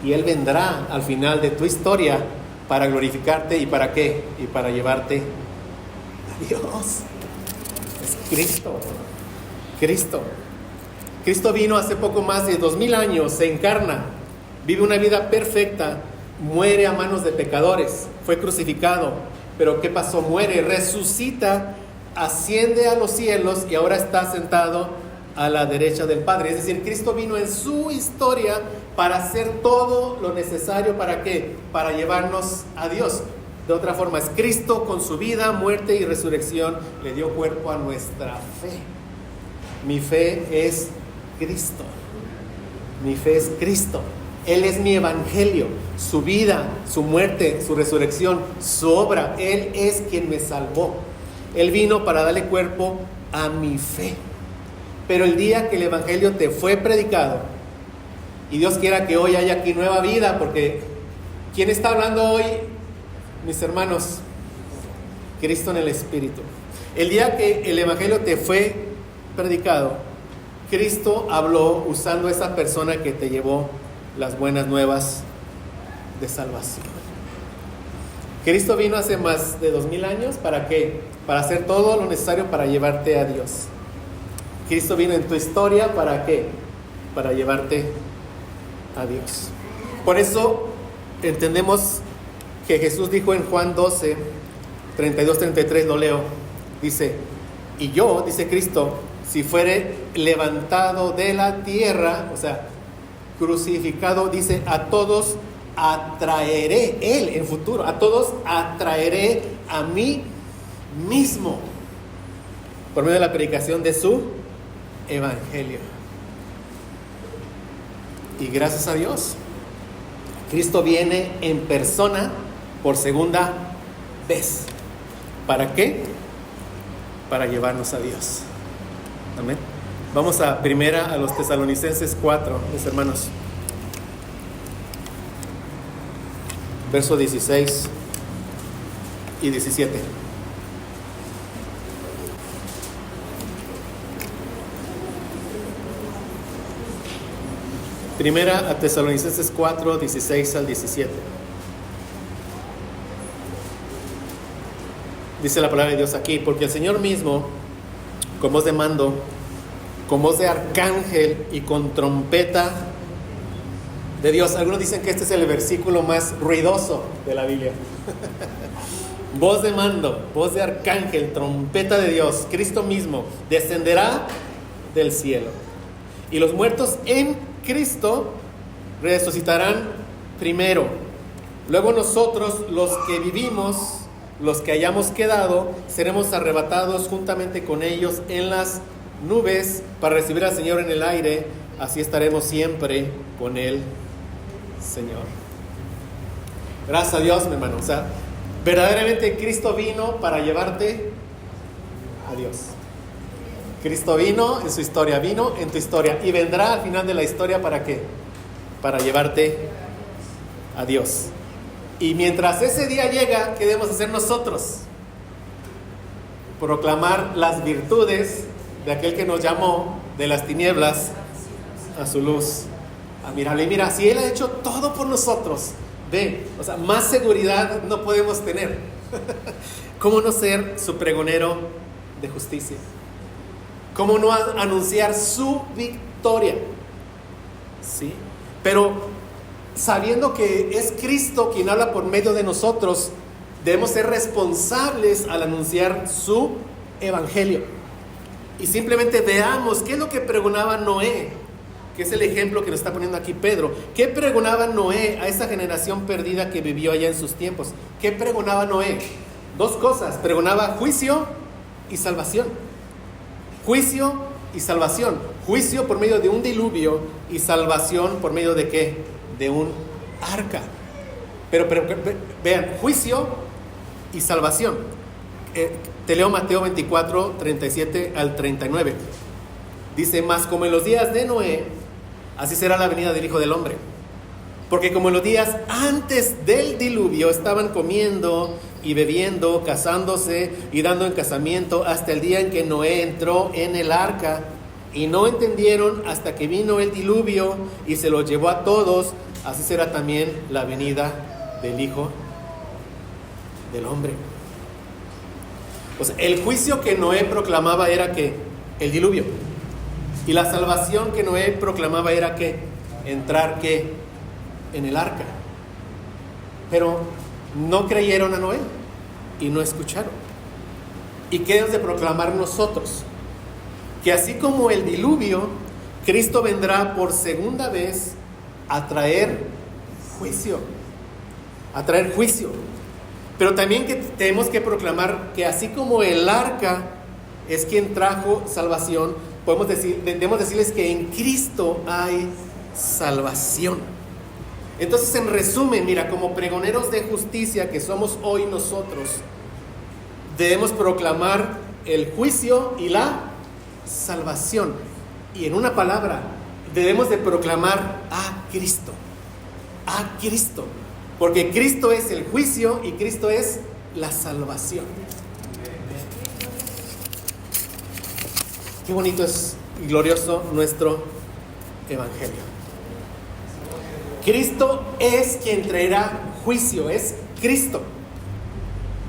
Y Él vendrá al final de tu historia para glorificarte. ¿Y para qué? Y para llevarte a Dios. Es Cristo. Cristo vino hace poco más de 2000 años, se encarna, vive una vida perfecta, muere a manos de pecadores, fue crucificado, pero ¿qué pasó? Muere, resucita, asciende a los cielos y ahora está sentado a la derecha del Padre. Es decir, Cristo vino en su historia para hacer todo lo necesario. ¿Para qué? Para llevarnos a Dios. De otra forma, es Cristo con su vida, muerte y resurrección le dio cuerpo a nuestra fe. Mi fe es Cristo. Mi fe es Cristo. Él es mi evangelio, su vida, su muerte, su resurrección, su obra. Él es quien me salvó. Él vino para darle cuerpo a mi fe. Pero el día que el evangelio te fue predicado, y Dios quiera que hoy haya aquí nueva vida, porque ¿quién está hablando hoy, mis hermanos? Cristo en el Espíritu. El día que el evangelio te fue predicado, Cristo habló usando a esa persona que te llevó las buenas nuevas de salvación. Cristo vino hace más de 2000 años, ¿para qué? Para hacer todo lo necesario para llevarte a Dios. Cristo vino en tu historia, ¿para qué? Para llevarte a Dios. Por eso entendemos que Jesús dijo en Juan 12, 32-33, lo leo, dice, y yo, dice Cristo, si fuere levantado de la tierra, o sea, crucificado, dice, a todos atraeré, Él en futuro, a todos atraeré a mí mismo, por medio de la predicación de su evangelio. Y gracias a Dios, Cristo viene en persona por segunda vez. ¿Para qué? Para llevarnos a Dios. Amén. Vamos a los Tesalonicenses 4, mis hermanos. Verso 16 y 17. Primera a Tesalonicenses 4, 16 al 17. Dice la palabra de Dios aquí, porque el Señor mismo, con voz de mando, con voz de arcángel y con trompeta de Dios. Algunos dicen que este es el versículo más ruidoso de la Biblia. Voz de mando, voz de arcángel, trompeta de Dios, Cristo mismo descenderá del cielo. Y los muertos en Cristo resucitarán primero. Luego nosotros, los que vivimos, los que hayamos quedado, seremos arrebatados juntamente con ellos en las nubes para recibir al Señor en el aire. Así estaremos siempre con el Señor. Gracias a Dios, mi hermano. O sea, verdaderamente Cristo vino para llevarte a Dios. Cristo vino en su historia, vino en tu historia y vendrá al final de la historia. ¿Para qué? Para llevarte a Dios. Y mientras ese día llega, ¿qué debemos hacer nosotros? Proclamar las virtudes de aquel que nos llamó de las tinieblas a su luz admirable. Y mira, si Él ha hecho todo por nosotros, ve, o sea, más seguridad no podemos tener. ¿Cómo no ser su pregonero de justicia? ¿Cómo no anunciar su victoria? Sí, pero sabiendo que es Cristo quien habla por medio de nosotros, debemos ser responsables al anunciar su evangelio. Y simplemente veamos qué es lo que pregonaba Noé, que es el ejemplo que nos está poniendo aquí Pedro. ¿Qué pregonaba Noé a esa generación perdida que vivió allá en sus tiempos? ¿Qué pregonaba Noé? Dos cosas: pregonaba juicio y salvación. Juicio y salvación. Juicio por medio de un diluvio y salvación por medio de ¿qué? De un arca. Pero vean, juicio y salvación. Te leo Mateo 24, 37 al 39. Dice, mas como en los días de Noé, así será la venida del Hijo del Hombre. Porque como en los días antes del diluvio estaban comiendo y bebiendo, casándose y dando en casamiento, hasta el día en que Noé entró en el arca, y no entendieron hasta que vino el diluvio y se los llevó a todos, así será también la venida del Hijo del Hombre. O sea, el juicio que Noé proclamaba era que el diluvio, y la salvación que Noé proclamaba era que entrar que en el arca. Pero no creyeron a Noé y no escucharon. ¿Y qué debemos de proclamar nosotros? Que así como el diluvio, Cristo vendrá por segunda vez a traer juicio. A traer juicio. Pero también que tenemos que proclamar que así como el arca es quien trajo salvación, debemos decirles que en Cristo hay salvación. Entonces, en resumen, mira, como pregoneros de justicia que somos hoy nosotros, debemos proclamar el juicio y la salvación. Y en una palabra, debemos de proclamar a Cristo. A Cristo. Porque Cristo es el juicio y Cristo es la salvación. Qué bonito es y glorioso nuestro evangelio. Cristo es quien traerá juicio, es Cristo.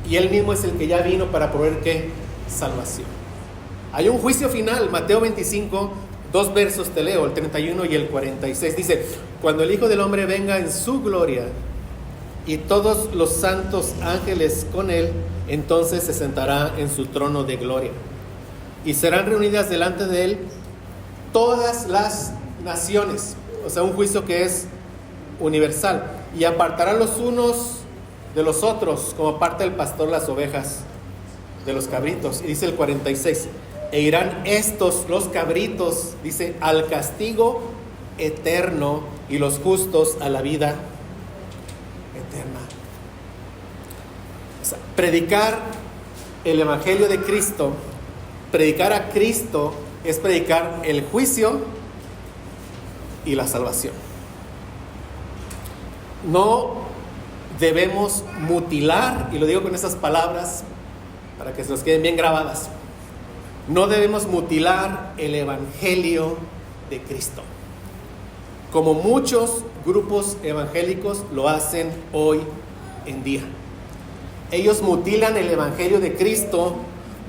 Y Él mismo es el que ya vino para proveer ¿qué? Salvación. Hay un juicio final, Mateo 25, 2 versos te leo, el 31 y el 46. Dice, cuando el Hijo del Hombre venga en su gloria y todos los santos ángeles con Él, entonces se sentará en su trono de gloria. Y serán reunidas delante de Él todas las naciones. O sea, un juicio que es universal. Y apartará los unos de los otros, como aparta el pastor las ovejas de los cabritos. Y dice el 46, e irán estos, los cabritos, dice, al castigo eterno y los justos a la vida eterna. O sea, predicar el evangelio de Cristo, predicar a Cristo es predicar el juicio y la salvación. No debemos mutilar, y lo digo con esas palabras para que se nos queden bien grabadas, no debemos mutilar el evangelio de Cristo, como muchos grupos evangélicos lo hacen hoy en día. Ellos mutilan el evangelio de Cristo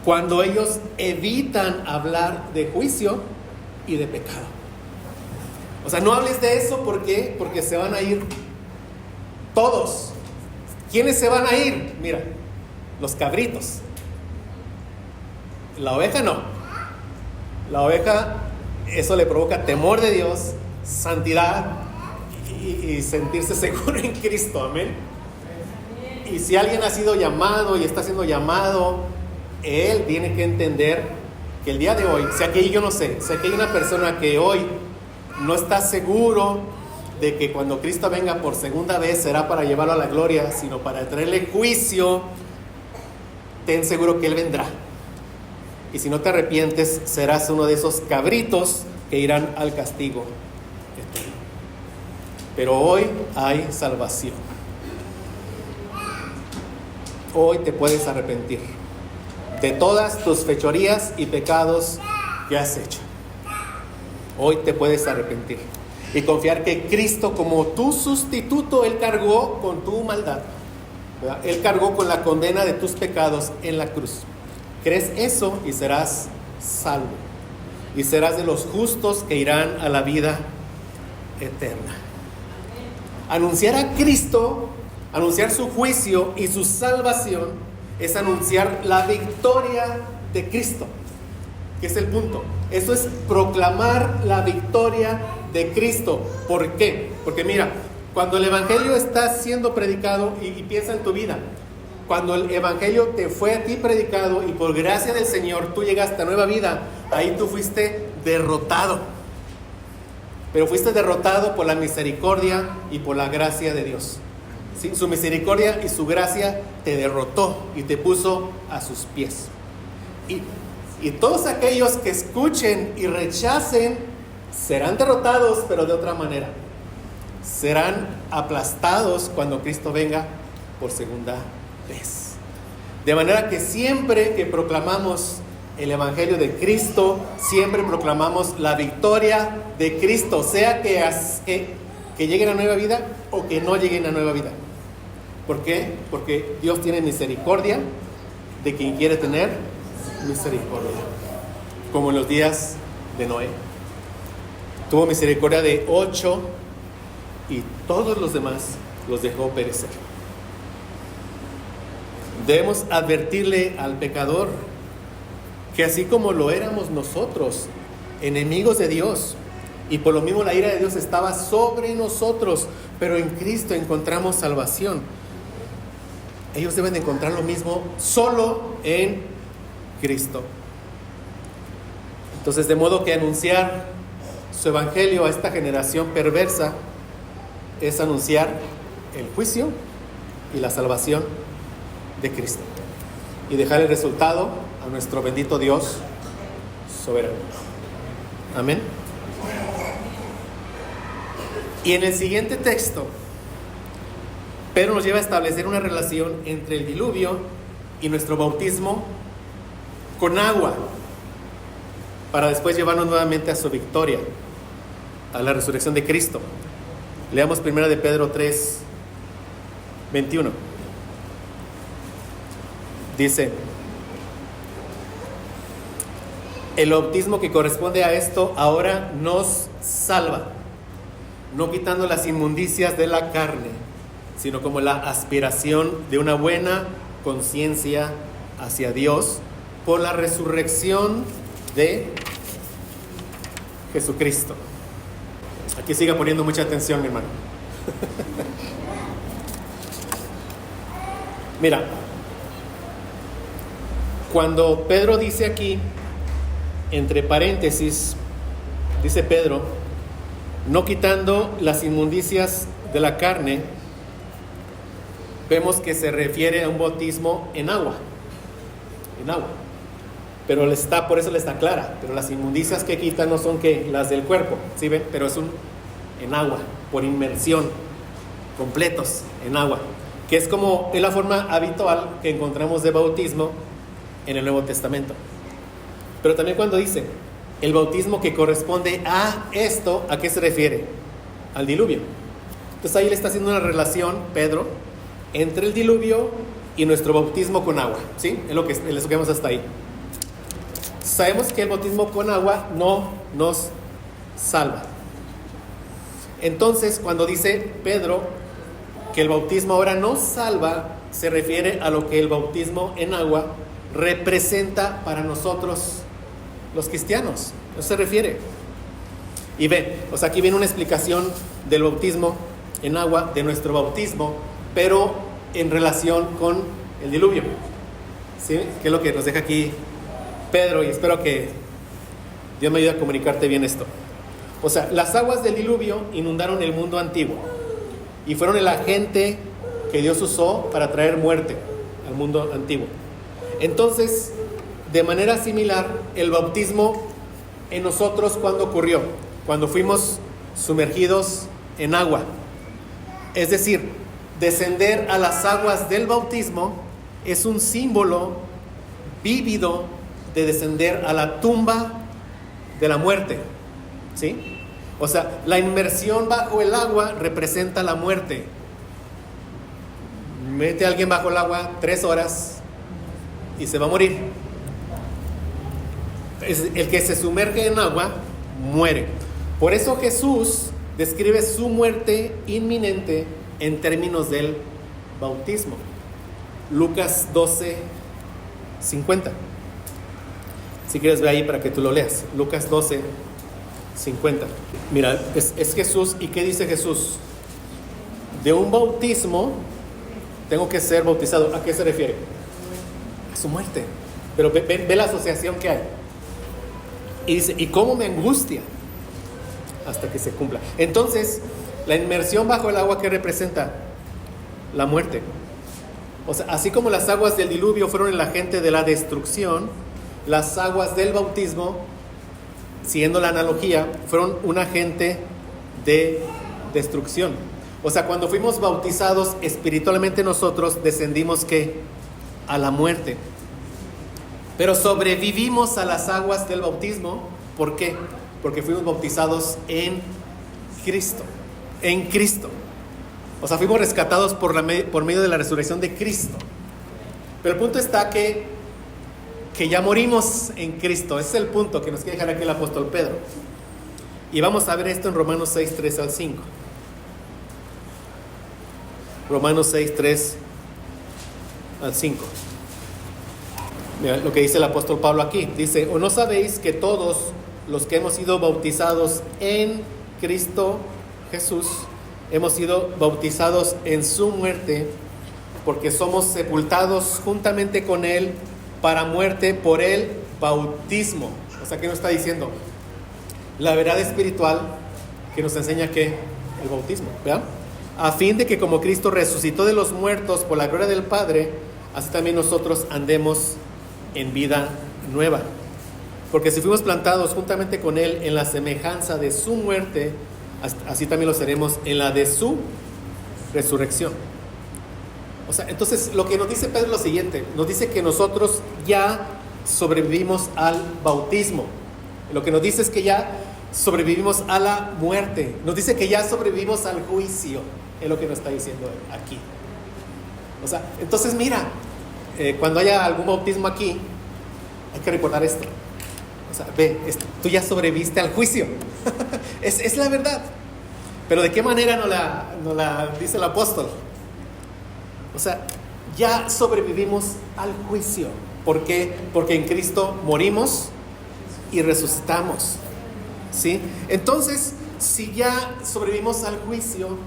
cuando ellos evitan hablar de juicio y de pecado. O sea, no hables de eso, ¿por qué? Porque se van a ir todos. ¿Quiénes se van a ir? Mira, los cabritos. La oveja no. La oveja, eso le provoca temor de Dios, santidad y sentirse seguro en Cristo, amén. Y si alguien ha sido llamado y está siendo llamado, él tiene que entender que el día de hoy, sea que yo no sé, sea que hay una persona que hoy no está seguro de que cuando Cristo venga por segunda vez será para llevarlo a la gloria, sino para traerle juicio, ten seguro que Él vendrá. Y si no te arrepientes, serás uno de esos cabritos que irán al castigo eterno. Pero hoy hay salvación. Hoy te puedes arrepentir de todas tus fechorías y pecados que has hecho. Hoy te puedes arrepentir y confiar que Cristo, como tu sustituto, Él cargó con tu maldad, ¿verdad? Él cargó con la condena de tus pecados en la cruz. ¿Crees eso? Y serás salvo. Y serás de los justos que irán a la vida eterna. Anunciar a Cristo, anunciar su juicio y su salvación, es anunciar la victoria de Cristo, que es el punto. Eso es proclamar la victoria de Cristo. ¿Por qué? Porque mira, cuando el evangelio está siendo predicado, y piensa en tu vida, cuando el evangelio te fue a ti predicado y por gracia del Señor tú llegaste a nueva vida, ahí tú fuiste derrotado. Pero fuiste derrotado por la misericordia y por la gracia de Dios. ¿Sí? Su misericordia y su gracia te derrotó y te puso a sus pies. Y todos aquellos que escuchen y rechacen serán derrotados, pero de otra manera. Serán aplastados cuando Cristo venga por segunda vez. De manera que siempre que proclamamos el evangelio de Cristo, siempre proclamamos la victoria de Cristo, sea que lleguen a nueva vida o que no lleguen a nueva vida. ¿Por qué? Porque Dios tiene misericordia de quien quiere tener misericordia, como en los días de Noé. Tuvo misericordia de 8 y todos los demás los dejó perecer. Debemos advertirle al pecador que así como lo éramos nosotros, enemigos de Dios, y por lo mismo la ira de Dios estaba sobre nosotros, pero en Cristo encontramos salvación. Ellos deben de encontrar lo mismo solo en Cristo. Entonces, de modo que anunciar su evangelio a esta generación perversa es anunciar el juicio y la salvación de Cristo y dejar el resultado a nuestro bendito Dios soberano. Amén. Y en el siguiente texto, Pedro nos lleva a establecer una relación entre el diluvio y nuestro bautismo con agua, para después llevarnos nuevamente a su victoria, a la resurrección de Cristo. Leamos 1 de Pedro 3, 21. Dice: el bautismo que corresponde a esto ahora nos salva, no quitando las inmundicias de la carne, sino como la aspiración de una buena conciencia hacia Dios por la resurrección de Jesucristo. Aquí siga poniendo mucha atención, mi hermano. Mira, cuando Pedro dice aquí, entre paréntesis, dice Pedro, no quitando las inmundicias de la carne, vemos que se refiere a un bautismo en agua. En agua. Pero por eso le está clara. Pero las inmundicias que quita no son que las del cuerpo, ¿sí ven? Pero es en agua, por inmersión, completos en agua, que es la forma habitual que encontramos de bautismo en el Nuevo Testamento. Pero también cuando dice el bautismo que corresponde a esto, ¿a qué se refiere? Al diluvio. Entonces ahí le está haciendo una relación, Pedro, entre el diluvio y nuestro bautismo con agua, ¿sí? Es lo que vemos hasta ahí. Sabemos que el bautismo con agua no nos salva. Entonces, cuando dice Pedro que el bautismo ahora nos salva, se refiere a lo que el bautismo en agua representa para nosotros los cristianos. Eso se refiere. Y aquí viene una explicación del bautismo en agua, de nuestro bautismo, pero en relación con el diluvio, ¿sí? Que es lo que nos deja aquí Pedro, y espero que Dios me ayude a comunicarte bien esto. Las aguas del diluvio inundaron el mundo antiguo y fueron el agente que Dios usó para traer muerte al mundo antiguo. Entonces, de manera similar, el bautismo en nosotros, ¿cuándo ocurrió? Cuando fuimos sumergidos en agua. Es decir, descender a las aguas del bautismo es un símbolo vívido de descender a la tumba de la muerte, ¿sí? La inmersión bajo el agua representa la muerte. Mete a alguien bajo el agua 3 horas y se va a morir. El que se sumerge en agua muere. Por eso Jesús describe su muerte inminente en términos del bautismo. Lucas 12, 50. Si quieres, ve ahí para que tú lo leas. Lucas 12, 50. Mira, es Jesús. ¿Y qué dice Jesús? De un bautismo tengo que ser bautizado. ¿A qué se refiere? A su muerte. Pero ve la asociación que hay. Y dice, ¿y cómo me angustia? Hasta que se cumpla. Entonces, la inmersión bajo el agua, ¿qué representa? La muerte. Así como las aguas del diluvio fueron el agente de la destrucción, las aguas del bautismo, siguiendo la analogía, fueron un agente de destrucción. Cuando fuimos bautizados espiritualmente, nosotros descendimos ¿qué? A la muerte. Pero sobrevivimos a las aguas del bautismo. ¿Por qué? Porque fuimos bautizados en Cristo. En Cristo. Fuimos rescatados por medio de la resurrección de Cristo. Pero el punto está que ya morimos en Cristo. Ese es el punto que nos quiere dejar aquí el apóstol Pedro. Y vamos a ver esto en Romanos 6, 3 al 5. Romanos 6, 3 al 5. Mira lo que dice el apóstol Pablo aquí. Dice, ¿o no sabéis que todos los que hemos sido bautizados en Cristo Jesús, hemos sido bautizados en su muerte, porque somos sepultados juntamente con Él para muerte por el bautismo? ¿Qué nos está diciendo? la verdad espiritual que nos enseña que el bautismo, ¿verdad? A fin de que como Cristo resucitó de los muertos por la gloria del Padre, así también nosotros andemos en vida nueva. Porque si fuimos plantados juntamente con Él en la semejanza de su muerte, así también lo seremos en la de su resurrección. O sea, entonces lo que nos dice Pedro es lo siguiente, nos dice que nosotros ya sobrevivimos al bautismo. Lo que nos dice es que ya sobrevivimos a la muerte. Nos dice que ya sobrevivimos al juicio. Es lo que nos está diciendo aquí. O sea, entonces mira, cuando haya algún bautismo aquí, hay que recordar esto. O sea, ve, tú ya sobreviviste al juicio. es la verdad. Pero ¿de qué manera nos la dice el apóstol? O sea, ya sobrevivimos al juicio. ¿Por qué? Porque en Cristo morimos y resucitamos. ¿Sí? Entonces, si ya sobrevivimos al juicio,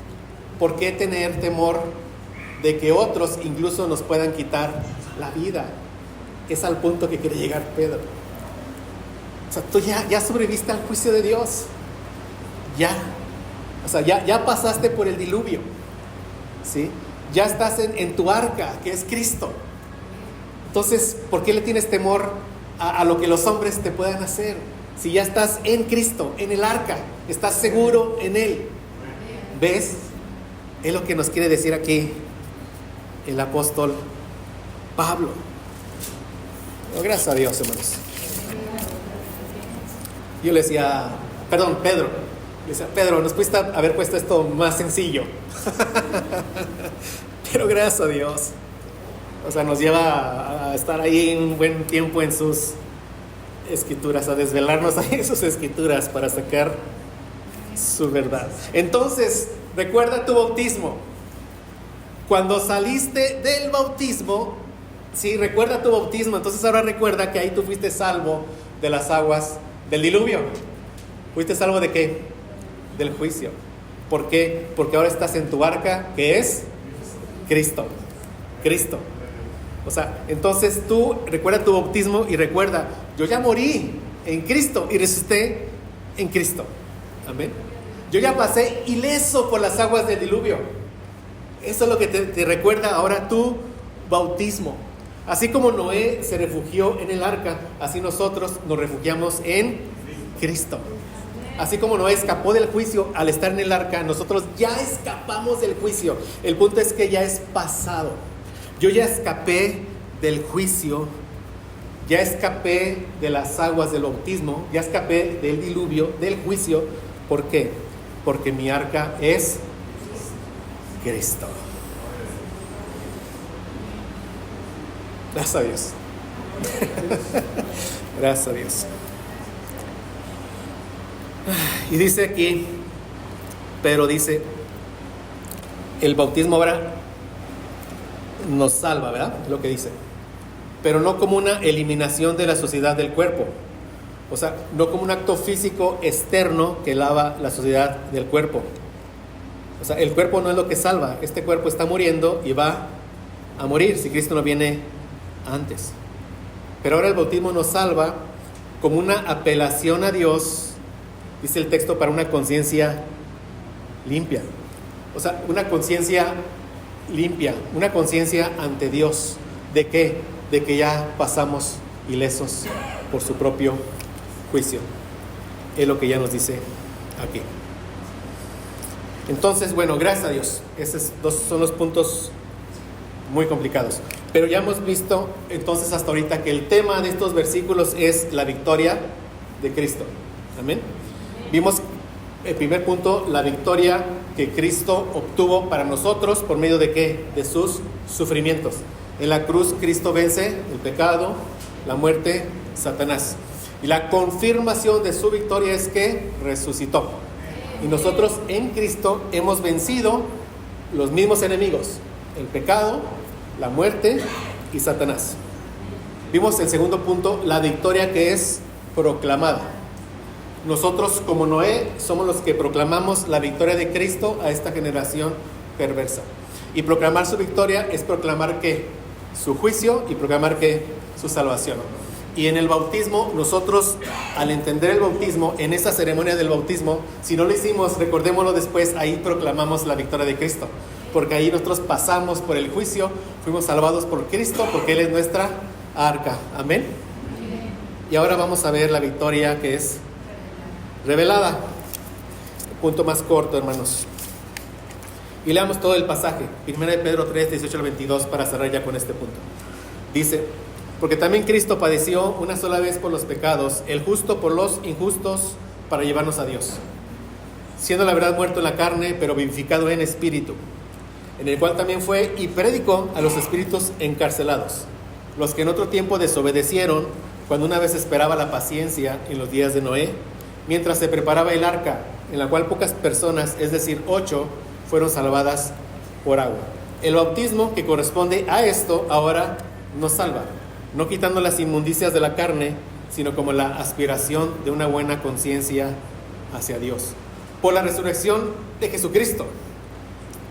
¿por qué tener temor de que otros incluso nos puedan quitar la vida? Es al punto que quiere llegar Pedro. O sea, tú ya sobreviviste al juicio de Dios. Ya. O sea, ya pasaste por el diluvio. ¿Sí? Ya estás en tu arca, que es Cristo. Entonces, ¿por qué le tienes temor a lo que los hombres te puedan hacer? Si ya estás en Cristo, en el arca, estás seguro en Él. ¿Ves? Es lo que nos quiere decir aquí el apóstol Pablo. Oh, gracias a Dios, hermanos. Yo le decía, Pedro, Pedro, nos pudiste haber puesto esto más sencillo. Pero gracias a Dios. O sea, nos lleva a estar ahí un buen tiempo en sus escrituras, a desvelarnos ahí en sus escrituras para sacar su verdad. Entonces, recuerda tu bautismo. Cuando saliste del bautismo, sí, recuerda tu bautismo. Entonces ahora recuerda que ahí tú fuiste salvo de las aguas del diluvio. ¿Fuiste salvo de qué? Del juicio. ¿Por qué? Porque ahora estás en tu arca, que es Cristo. Cristo. O sea, entonces tú recuerda tu bautismo y recuerda, yo ya morí en Cristo y resucité en Cristo. Amén. Yo ya pasé ileso por las aguas del diluvio. Eso es lo que te recuerda ahora tu bautismo. Así como Noé se refugió en el arca, así nosotros nos refugiamos en Cristo. Así como Noé escapó del juicio al estar en el arca, nosotros ya escapamos del juicio. El punto es que ya es pasado. Yo ya escapé del juicio, ya escapé de las aguas del bautismo, ya escapé del diluvio, del juicio. ¿Por qué? Porque mi arca es Cristo. Gracias a Dios. Gracias a Dios. Y dice aquí, pero dice, el bautismo ahora nos salva, ¿verdad? Es lo que dice. Pero no como una eliminación de la suciedad del cuerpo. O sea, no como un acto físico externo que lava la suciedad del cuerpo. O sea, el cuerpo no es lo que salva. Este cuerpo está muriendo y va a morir si Cristo no viene antes. Pero ahora el bautismo nos salva como una apelación a Dios, dice el texto, para una conciencia limpia. O sea, una conciencia limpia, una conciencia ante Dios. ¿De qué? De que ya pasamos ilesos por su propio juicio. Es lo que ya nos dice aquí. Entonces, bueno, gracias a Dios. Esos dos son los puntos muy complicados. Pero ya hemos visto entonces hasta ahorita que el tema de estos versículos es la victoria de Cristo. Amén. Vimos el primer punto, la victoria que Cristo obtuvo para nosotros por medio de ¿qué? De sus sufrimientos. En la cruz Cristo vence el pecado, la muerte, Satanás. Y la confirmación de su victoria es que resucitó. Y nosotros en Cristo hemos vencido los mismos enemigos, el pecado, la muerte y Satanás. Vimos el segundo punto, la victoria que es proclamada. Nosotros como Noé somos los que proclamamos la victoria de Cristo a esta generación perversa. Y proclamar su victoria es proclamar que su juicio y proclamar que su salvación. Y en el bautismo, nosotros, al entender el bautismo, en esa ceremonia del bautismo, si no lo hicimos, recordémoslo después, ahí proclamamos la victoria de Cristo. Porque ahí nosotros pasamos por el juicio, fuimos salvados por Cristo, porque Él es nuestra arca. Amén. Y ahora vamos a ver la victoria que es revelada. Punto más corto, hermanos. Y leamos todo el pasaje. 1 de Pedro 3, 18 al 22, para cerrar ya con este punto. Dice: porque también Cristo padeció una sola vez por los pecados, el justo por los injustos, para llevarnos a Dios, siendo la verdad muerto en la carne, pero vivificado en espíritu, en el cual también fue y predicó a los espíritus encarcelados, los que en otro tiempo desobedecieron, cuando una vez esperaba la paciencia en los días de Noé, mientras se preparaba el arca, en la cual pocas personas, es decir, 8, fueron salvadas por agua. El bautismo que corresponde a esto ahora nos salva, no quitando las inmundicias de la carne, sino como la aspiración de una buena conciencia hacia Dios, por la resurrección de Jesucristo.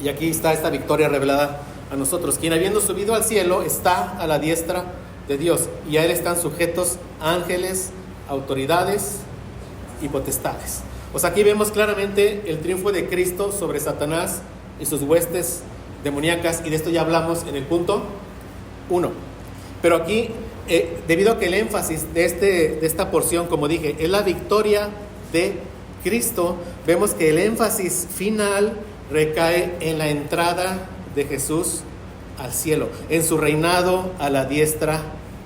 Y aquí está esta victoria revelada a nosotros, quien habiendo subido al cielo está a la diestra de Dios, y a Él están sujetos ángeles, autoridades y potestades. O sea, aquí vemos claramente el triunfo de Cristo sobre Satanás y sus huestes demoníacas, y de esto ya hablamos en el punto 1. Pero aquí, debido a que el énfasis de esta porción, como dije, es la victoria de Cristo, vemos que el énfasis final recae en la entrada de Jesús al cielo, en su reinado a la diestra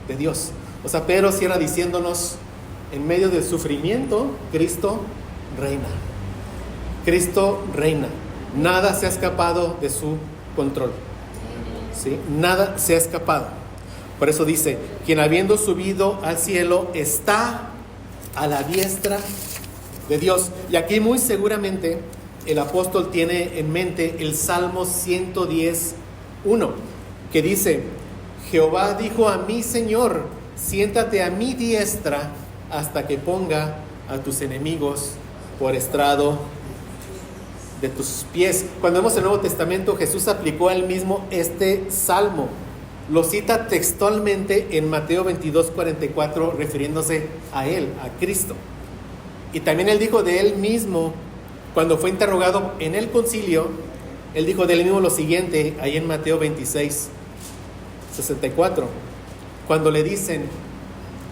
de Dios. O sea, Pedro cierra diciéndonos: en medio del sufrimiento, Cristo reina. Cristo reina. Nada se ha escapado de su control. ¿Sí? Nada se ha escapado. Por eso dice: quien habiendo subido al cielo está a la diestra de Dios. Y aquí muy seguramente el apóstol tiene en mente el Salmo 110:1, que dice: Jehová dijo a mi Señor, siéntate a mi diestra hasta que ponga a tus enemigos por estrado de tus pies. Cuando vemos el Nuevo Testamento, Jesús aplicó a él mismo este salmo. Lo cita textualmente en Mateo 22:44, refiriéndose a él, a Cristo. Y también él dijo de él mismo, cuando fue interrogado en el concilio, él dijo de él mismo lo siguiente, ahí en Mateo 26:64, cuando le dicen: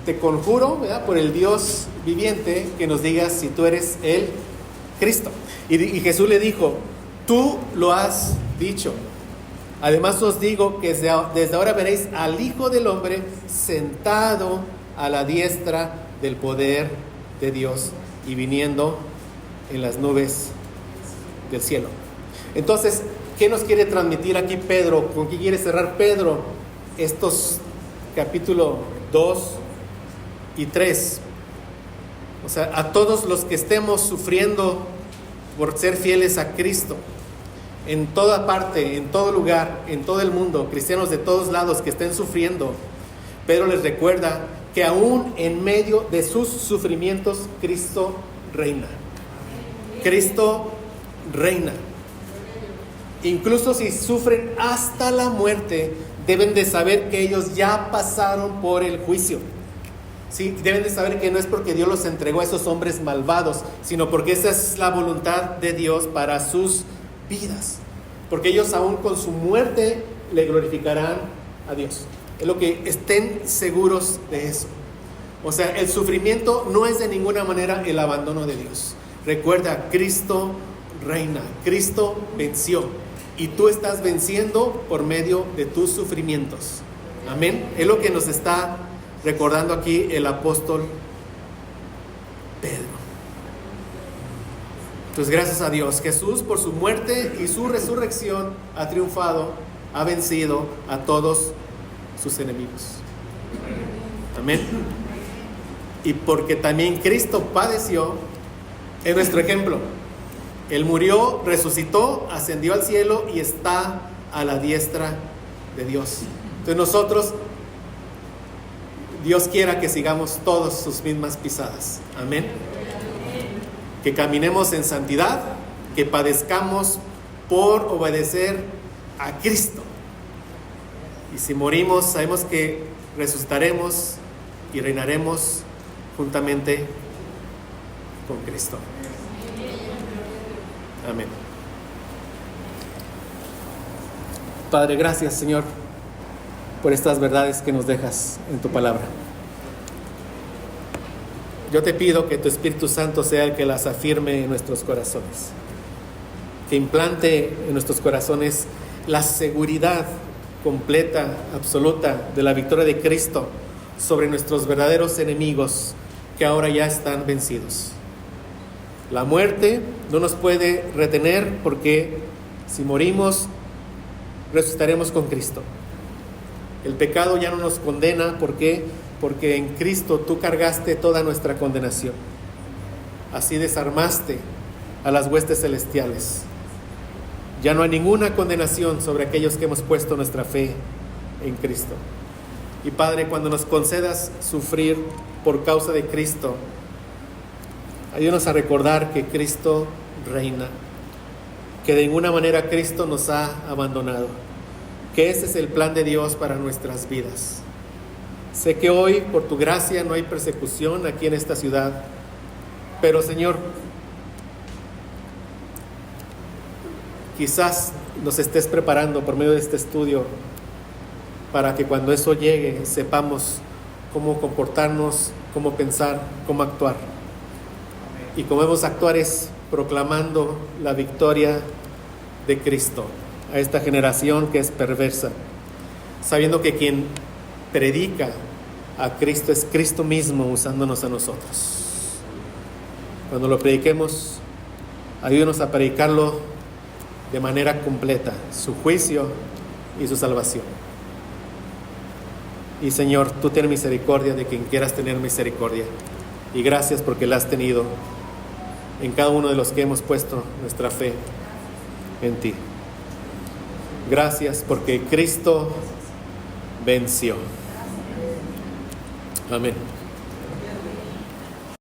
te conjuro, ¿verdad?, por el Dios viviente, que nos digas si tú eres el Cristo. Y Jesús le dijo: tú lo has dicho. Además os digo que desde ahora veréis al Hijo del Hombre sentado a la diestra del poder de Dios y viniendo en las nubes del cielo. Entonces, ¿qué nos quiere transmitir aquí Pedro? ¿Con qué quiere cerrar Pedro estos capítulo 2 y 3? O sea, a todos los que estemos sufriendo por ser fieles a Cristo, en toda parte, en todo lugar, en todo el mundo, cristianos de todos lados que estén sufriendo, Pedro les recuerda que aún en medio de sus sufrimientos, Cristo reina. Cristo reina. Incluso si sufren hasta la muerte, deben de saber que ellos ya pasaron por el juicio. Sí, deben de saber que no es porque Dios los entregó a esos hombres malvados, sino porque esa es la voluntad de Dios para sus vidas, porque ellos aún con su muerte le glorificarán a Dios. Es lo que estén seguros de eso. O sea, el sufrimiento no es de ninguna manera el abandono de Dios. Recuerda, Cristo reina, Cristo venció, y tú estás venciendo por medio de tus sufrimientos. Amén. Es lo que nos está recordando aquí el apóstol Pedro. Entonces, gracias a Dios, Jesús por su muerte y su resurrección ha triunfado, ha vencido a todos sus enemigos. Amén. Y porque también Cristo padeció, es nuestro ejemplo. Él murió, resucitó, ascendió al cielo y está a la diestra de Dios. Entonces nosotros, Dios quiera que sigamos todos sus mismas pisadas. Amén. Que caminemos en santidad, que padezcamos por obedecer a Cristo. Y si morimos, sabemos que resucitaremos y reinaremos juntamente con Cristo. Amén. Padre, gracias, Señor, por estas verdades que nos dejas en tu palabra. Yo te pido que tu Espíritu Santo sea el que las afirme en nuestros corazones, que implante en nuestros corazones la seguridad completa, absoluta de la victoria de Cristo sobre nuestros verdaderos enemigos que ahora ya están vencidos. La muerte no nos puede retener porque si morimos, resucitaremos con Cristo. El pecado ya no nos condena porque en Cristo tú cargaste toda nuestra condenación. Así desarmaste a las huestes celestiales. Ya no hay ninguna condenación sobre aquellos que hemos puesto nuestra fe en Cristo. Y Padre, cuando nos concedas sufrir por causa de Cristo, ayúdanos a recordar que Cristo reina, que de ninguna manera Cristo nos ha abandonado, que ese es el plan de Dios para nuestras vidas. Sé que hoy, por tu gracia, no hay persecución aquí en esta ciudad, pero Señor, quizás nos estés preparando por medio de este estudio para que cuando eso llegue sepamos cómo comportarnos, cómo pensar, cómo actuar. Y cómo debemos actuar es proclamando la victoria de Cristo a esta generación que es perversa, sabiendo que quien predica a Cristo es Cristo mismo usándonos a nosotros. Cuando lo prediquemos, ayúdenos a predicarlo de manera completa, su juicio y su salvación. Y Señor, tú ten misericordia de quien quieras tener misericordia. Y gracias porque la has tenido en cada uno de los que hemos puesto nuestra fe en ti. Gracias porque Cristo venció. Amén.